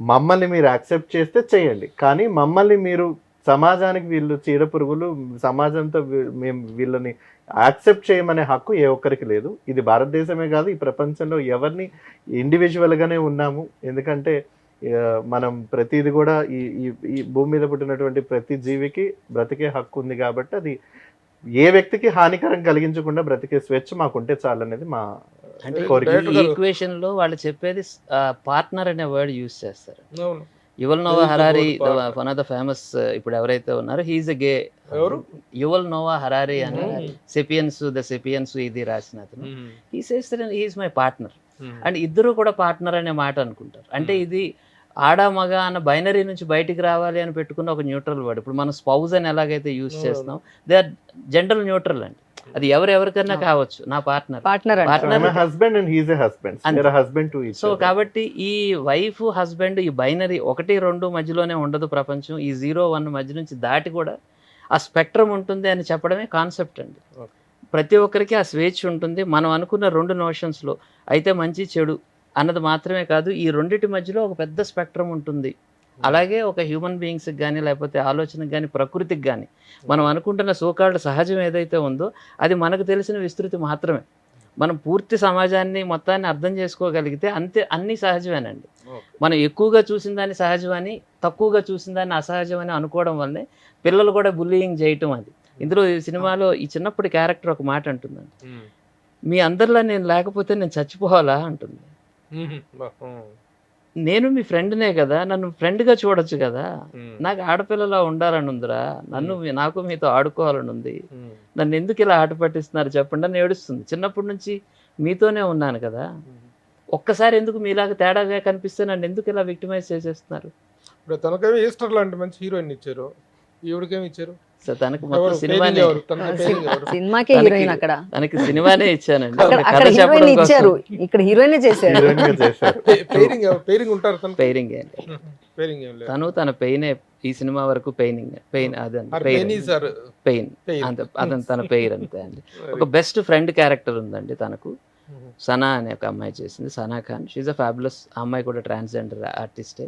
మమ్మల్ని మీరు యాక్సెప్ట్ చేస్తే చేయండి, కానీ మమ్మల్ని మీరు సమాజానికి వీళ్ళు చీడ పురుగులు, సమాజంతో మేము వీళ్ళని యాక్సెప్ట్ చేయమనే హక్కు ఏ ఒక్కరికి లేదు. ఇది భారతదేశమే కాదు, ఈ ప్రపంచంలో ఎవరిని ఇండివిజువల్గానే ఉన్నాము. ఎందుకంటే మనం ప్రతిది కూడా ఈ భూమి మీద పుట్టినటువంటి ప్రతి జీవికి బ్రతికే హక్కు ఉంది కాబట్టి అది ఏ వ్యక్తికి హానికరం కలిగించకుండా బ్రతికే స్వేచ్ఛ మాకుంటే చాలనేది మా కోరిక. ఈక్వేషన్ లో వాళ్ళు చెప్పేది పార్ట్నర్ అనే వర్డ్ యూజ్ చేస్తారు. Yuval Noah Harari, one of the famous ఇప్పుడు ఎవరైతే ఉన్నారో, he is a gay. Yuval Noah Harari అని సెపియన్స్ ఇది రాసిన అతను, he says that he is my partner. And ఇద్దరు కూడా పార్ట్నర్ అనే మాట అనుకుంటారు. అంటే ఇది ఆడ మగ అన్న బైనరీ నుంచి బయటికి రావాలి అని పెట్టుకున్న ఒక న్యూట్రల్ వర్డ్. ఇప్పుడు మనం స్పౌజ్ అని ఎలాగైతే యూజ్ చేస్తున్నాం, దే ఆర్ జెండర్ న్యూట్రల్ అండి. అది ఎవరికైనా కావచ్చు, నా పార్ట్నర్ హస్బెండ్. సో కాబట్టి ఈ వైఫ్ హస్బెండ్ ఈ బైనరీ 1-2 మధ్యలోనే ఉండదు ప్రపంచం. ఈ 0-1 మధ్య నుంచి దాటి కూడా ఆ స్పెక్ట్రమ్ ఉంటుంది అని చెప్పడమే కాన్సెప్ట్ అండి. ప్రతి ఒక్కరికి ఆ స్వేచ్ఛ ఉంటుంది. మనం అనుకున్న 2 నోషన్స్లో అయితే మంచి చెడు అన్నది మాత్రమే కాదు, ఈ రెండిటి మధ్యలో ఒక పెద్ద స్పెక్ట్రమ్ ఉంటుంది అలాగే ఒక హ్యూమన్ బీయింగ్స్కి కానీ లేకపోతే ఆలోచనకి కానీ ప్రకృతికి కానీ మనం అనుకుంటున్న సోకాల్డ్ సహజం ఏదైతే ఉందో అది మనకు తెలిసిన విస్తృతి మాత్రమే. మనం పూర్తి సమాజాన్ని మొత్తాన్ని అర్థం చేసుకోగలిగితే అంతే అన్నీ సహజమేనండి. మనం ఎక్కువగా చూసిన దాన్ని సహజమని, తక్కువగా చూసిన దాన్ని అసహజమని అనుకోవడం వల్లే పిల్లలు కూడా బుల్లియింగ్ చేయటం. అది ఇందులో ఈ సినిమాలో ఈ చిన్నప్పటి క్యారెక్టర్ ఒక మాట అంటుందండి, మీ అందరిలో నేను లేకపోతే నేను చచ్చిపోవాలా అంటుంది. నేను మీ ఫ్రెండ్నే కదా, నన్ను ఫ్రెండ్గా చూడొచ్చు కదా, నాకు ఆడపిల్లలా ఉండాలని ఉందిరా, నాకు మీతో ఆడుకోవాలని ఉంది, నన్ను ఎందుకు ఇలా ఆట పట్టిస్తున్నారు చెప్పండి అని ఏడుస్తుంది. చిన్నప్పటి నుంచి మీతోనే ఉన్నాను కదా, ఒక్కసారి ఎందుకు మీలాగా తేడాగా కనిపిస్తే నన్ను ఎందుకు ఇలా విక్టిమైజ్ చేసేస్తున్నారు. ఇప్పుడు తనకేమో ఈస్టర్ లాంటి మంచి హీరోయిన్ ఇచ్చారు, ఈవిడికేమి ఇచ్చారు? సో తనకు మొత్తం సినిమానే, సినిమాకే హీరోయిన్, అక్కడ తనకి సినిమానే ఇచ్చానండి. అక్కడ హీరోయిన్ ఇచ్చారు, ఇక్కడ హీరోయిన్ చేశారు. పేరింగ్ ఉంటారు తన పెయిరింగ్ పేరింగ్ ఏం లేదు. తను తన పెయినే ఈ సినిమా వరకు పెయిన్ అతను తన పెయిర్ అంతే అండి. ఒక బెస్ట్ ఫ్రెండ్ క్యారెక్టర్ ఉందండి తనకు, సనా అనే ఒక అమ్మాయి చేసింది, Sana Khan. She's a fabulous. ఆ అమ్మాయి కూడా ట్రాన్స్జెండర్ ఆర్టిస్టే.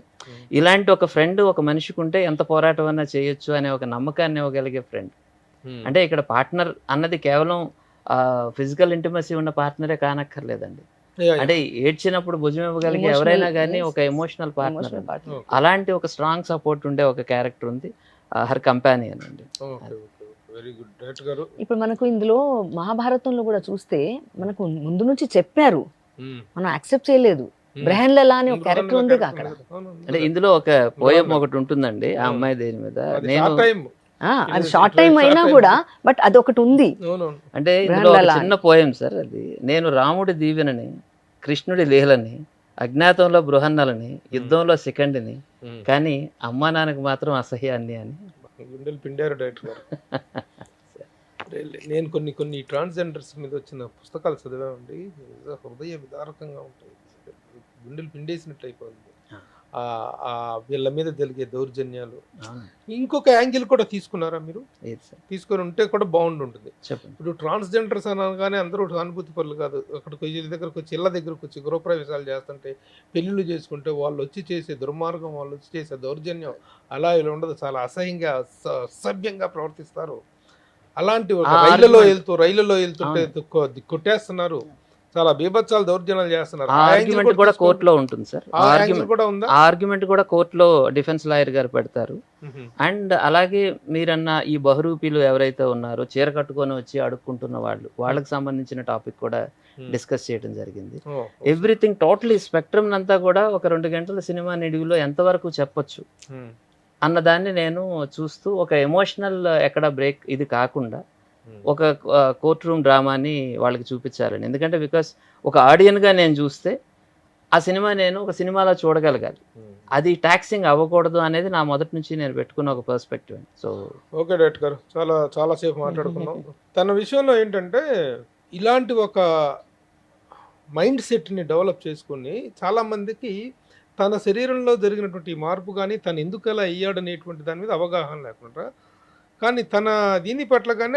ఇలాంటి ఒక ఫ్రెండ్ ఒక మనిషికి ఉంటే ఎంత పోరాటం అన్నా చేయొచ్చు అనే ఒక నమ్మకాన్ని ఇవ్వగలిగే ఫ్రెండ్. అంటే ఇక్కడ పార్ట్నర్ అన్నది కేవలం ఫిజికల్ ఇంటిమసీ ఉన్న పార్ట్నరే కానక్కర్లేదండి. అంటే ఏడ్చినప్పుడు భుజం ఇవ్వగలిగే ఎవరైనా కానీ ఒక ఎమోషనల్ పార్ట్నర్. అలాంటి ఒక స్ట్రాంగ్ సపోర్ట్ ఉండే ఒక క్యారెక్టర్ ఉంది, హర్ కంపానియన్ అండి. వెరీ గుడ్ డైరెక్టర్ గారు. ఇప్పుడు మనకు ఇందులో మహాభారతంలో కూడా చూస్తే మనకు ముందు నుంచి చెప్పారు, మనం యాక్సెప్ట్ చేయలేదు. బ్రహ్మలలా అని ఒక క్యారెక్టర్ ఉంది అక్కడ. అంటే ఇందులో ఒక పోయం ఒకటి ఉంటుందండి ఆ అమ్మాయి దేని మీద, నేను అది షార్ట్ టైం అయినా కూడా బట్ అది ఒకటి ఉంది. అంటే ఇందులో ఒక చిన్న పోయం సార్ అది, నేను రాముడి దీవెనని, కృష్ణుడి లీలని, అజ్ఞాతంలో బృహన్నలని, యుద్ధంలో శిఖండిని, కానీ అమ్మా నాన్నకు మాత్రం అసహ్యాన్ని అని. గుండెలు పిండారు డైరెక్టర్ గారు. నేను కొన్ని ట్రాన్స్జెండర్స్ మీద వచ్చిన పుస్తకాలు చదివామండి, హృదయ విదారకంగా ఉంటాయి, గుండెలు పిండేసినట్టు అయిపోయింది. వీళ్ళ మీద జరిగే దౌర్జన్యాలు. ఇంకొక యాంగిల్ కూడా తీసుకున్నారా మీరు? తీసుకొని ఉంటే కూడా బాగుంటుంది. ఇప్పుడు ట్రాన్స్జెండర్స్ అనగానే అందరూ సానుభూతి పనులు కాదు, అక్కడికి వీళ్ళ దగ్గరకు వచ్చి, ఇళ్ళ దగ్గరకు వచ్చి గృహప్రవేశాలు చేస్తుంటే, పెళ్ళిళ్ళు చేసుకుంటే వాళ్ళు వచ్చి చేసే దుర్మార్గం, వాళ్ళు వచ్చి చేసే దౌర్జన్యం అలా ఇలా ఉండదు, చాలా అసహ్యంగా అసభ్యంగా ప్రవర్తిస్తారు. అలాంటి రైళ్లలో వెళ్తుంటే కొట్టేస్తున్నారు, చాలా బీభత్సాలు దౌర్జన్యాలు చేస్తున్నారు. ఆర్గ్యుమెంట్ కూడా కోర్టులో ఉంటుంది సార్, ఆర్గ్యుమెంట్ కూడా కోర్టులో డిఫెన్స్ లాయర్ గారు పెడతారు. అండ్ అలాగే మీరన్న ఈ బహురూపీలు ఎవరైతే ఉన్నారో చీర కట్టుకొని వచ్చి అడుక్కుంటున్న వాళ్ళకి సంబంధించిన టాపిక్ కూడా డిస్కస్ చేయడం జరిగింది. ఎవ్రీథింగ్ టోటలీ స్పెక్ట్రమ్ అంతా కూడా ఒక 2 గంటల సినిమా నిడివిలో ఎంతవరకు చెప్పొచ్చు అన్నదాన్ని నేను చూస్తూ, ఒక ఎమోషనల్ ఎక్కడ బ్రేక్ ఇది కాకుండా ఒక కోర్ట్ రూమ్ డ్రామాని వాళ్ళకి చూపించాలని. ఎందుకంటే బికాస్ ఒక ఆడియన్గా నేను చూస్తే ఆ సినిమా నేను ఒక సినిమాలో చూడగలగాలి, అది ట్యాక్సింగ్ అవ్వకూడదు అనేది నా మొదటి నుంచి నేను పెట్టుకున్న ఒక పర్స్పెక్టివ్. సో ఓకే డైరెక్టర్ గారు, చాలా సేపు మాట్లాడుకున్నాం. తన విషయంలో ఏంటంటే ఇలాంటి ఒక మైండ్ సెట్ని డెవలప్ చేసుకుని చాలామందికి తన శరీరంలో జరిగినటువంటి మార్పు కానీ, తను ఎందుకు అలా అయ్యాడనేటువంటి దాని మీద అవగాహన లేకుండా, కానీ తన దీని పట్ల కానీ,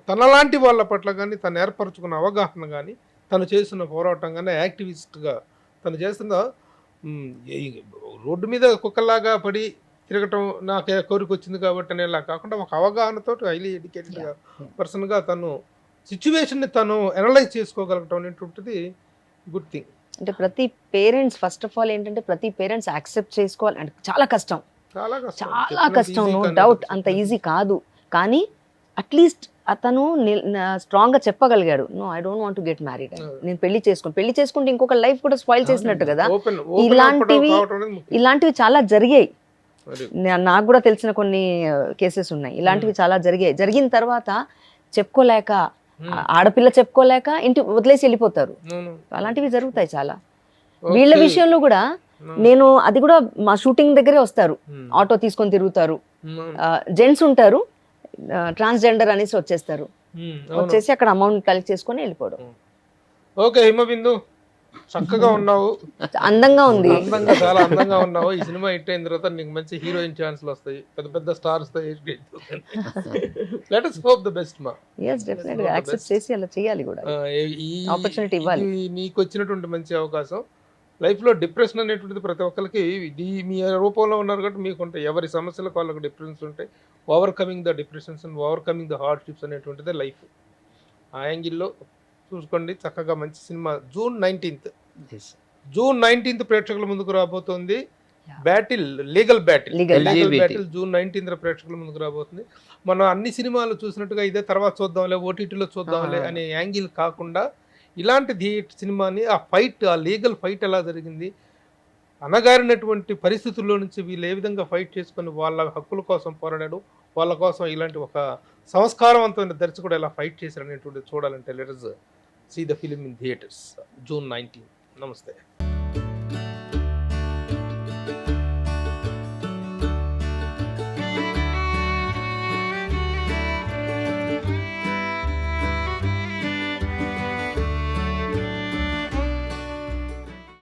తనలాంటి వాళ్ళ పట్ల కానీ తను ఏర్పరచుకున్న అవగాహన కానీ, తను చేస్తున్న పోరాటం కానీ, యాక్టివిస్ట్గా తను చేస్తున్న రోడ్డు మీద కుక్కలాగా పడి తిరగటం నాకు కోరిక వచ్చింది కాబట్టి అనేలా కాకుండా, ఒక అవగాహనతో హైలీ ఎడ్యుకేటెడ్ పర్సన్గా తను సిచ్యువేషన్ని తను అనలైజ్ చేసుకోగలగటం అనేటువంటిది గుడ్ థింగ్. అంటే ప్రతి పేరెంట్స్ ఫస్ట్ ఆఫ్ ఆల్ ఏంటంటే ప్రతి పేరెంట్స్ యాక్సెప్ట్ చేసుకోవాలి అంటే చాలా కష్టం, చాలా కష్టం, నో డౌట్, అంత ఈజీ కాదు. కానీ అట్లీస్ట్ అతను స్ట్రాంగ్ గా చెప్పగలిగాడు, no I don't want to get married, నేను పెళ్లి చేసుకుంటే ఇంకొక లైఫ్ కూడా స్పాయిల్ చేసినట్టు కదా. ఇలాంటివి చాలా జరిగాయి, నాకు కూడా తెలిసిన కొన్ని కేసెస్ ఉన్నాయి, ఇలాంటివి చాలా జరిగిన తర్వాత చెప్పుకోలేక, ఆడపిల్ల చెప్పుకోలేక ఇంటి వదిలేసి వెళ్ళిపోతారు. అలాంటివి జరుగుతాయి చాలా. వీళ్ళ విషయంలో కూడా నేను అది కూడా మా షూటింగ్ దగ్గరే వస్తారు, ఆటో తీసుకొని తిరుగుతారు, జెంట్స్ ఉంటారు, ట్రాన్స్జెండర్ అనేసి వచ్చేసి అక్కడ అమౌంట్ కలెక్ట్ చేసుకొని వెళ్ళిపోవడం. ఓకే హిమబిందు, చక్కగా ఉన్నావు, అందంగా ఉంది, చాలా అందంగా ఉన్నావు. ఈ సినిమా హిట్ అయిన తర్వాత నీకు మంచి హీరోయిన్ ఛాన్స్లు వస్తాయి, పెద్ద స్టార్స్ తో. Let us hope the best మా. yes definitely యాక్సెప్ట్ చేసి అలా చేయాలి కూడా, ఆపర్చునిటీ ఇవ్వాలి. నీకు వచ్చినటువంటి మంచి అవకాశం లైఫ్లో డిప్రెషన్ అనేటువంటిది ప్రతి ఒక్కరికి మీ రూపంలో ఉన్నారు కాబట్టి మీకు ఉంటాయి. ఎవరి సమస్యలకు వాళ్ళకి డిప్రెషన్స్ ఉంటాయి. Overcoming the depressions and overcoming the hardships అనేటువంటిదే లైఫ్. ఆ యాంగిల్లో చూసుకోండి. చక్కగా మంచి సినిమా జూన్ 19th ప్రేక్షకుల ముందుకు రాబోతోంది. Battle legal battle June 19th ప్రేక్షకుల ముందుకు రాబోతుంది. మనం అన్ని సినిమాలు చూసినట్టుగా ఇదే తర్వాత చూద్దాంలే, ఓటీటీలో చూద్దాంలే అనే యాంగిల్ కాకుండా ఇలాంటి సినిమాని ఆ లీగల్ ఫైట్ ఎలా జరిగింది, అనగారినటువంటి పరిస్థితుల్లో నుంచి వీళ్ళు ఏ విధంగా ఫైట్ చేసుకొని వాళ్ళ హక్కుల కోసం పోరాడాడు, వాళ్ళ కోసం ఇలాంటి ఒక సంస్కారవంతమైన దర్శకుడు ఎలా ఫైట్ చేశారు అనేటువంటిది చూడాలంటే let us see the film in theaters. June 19. నమస్తే.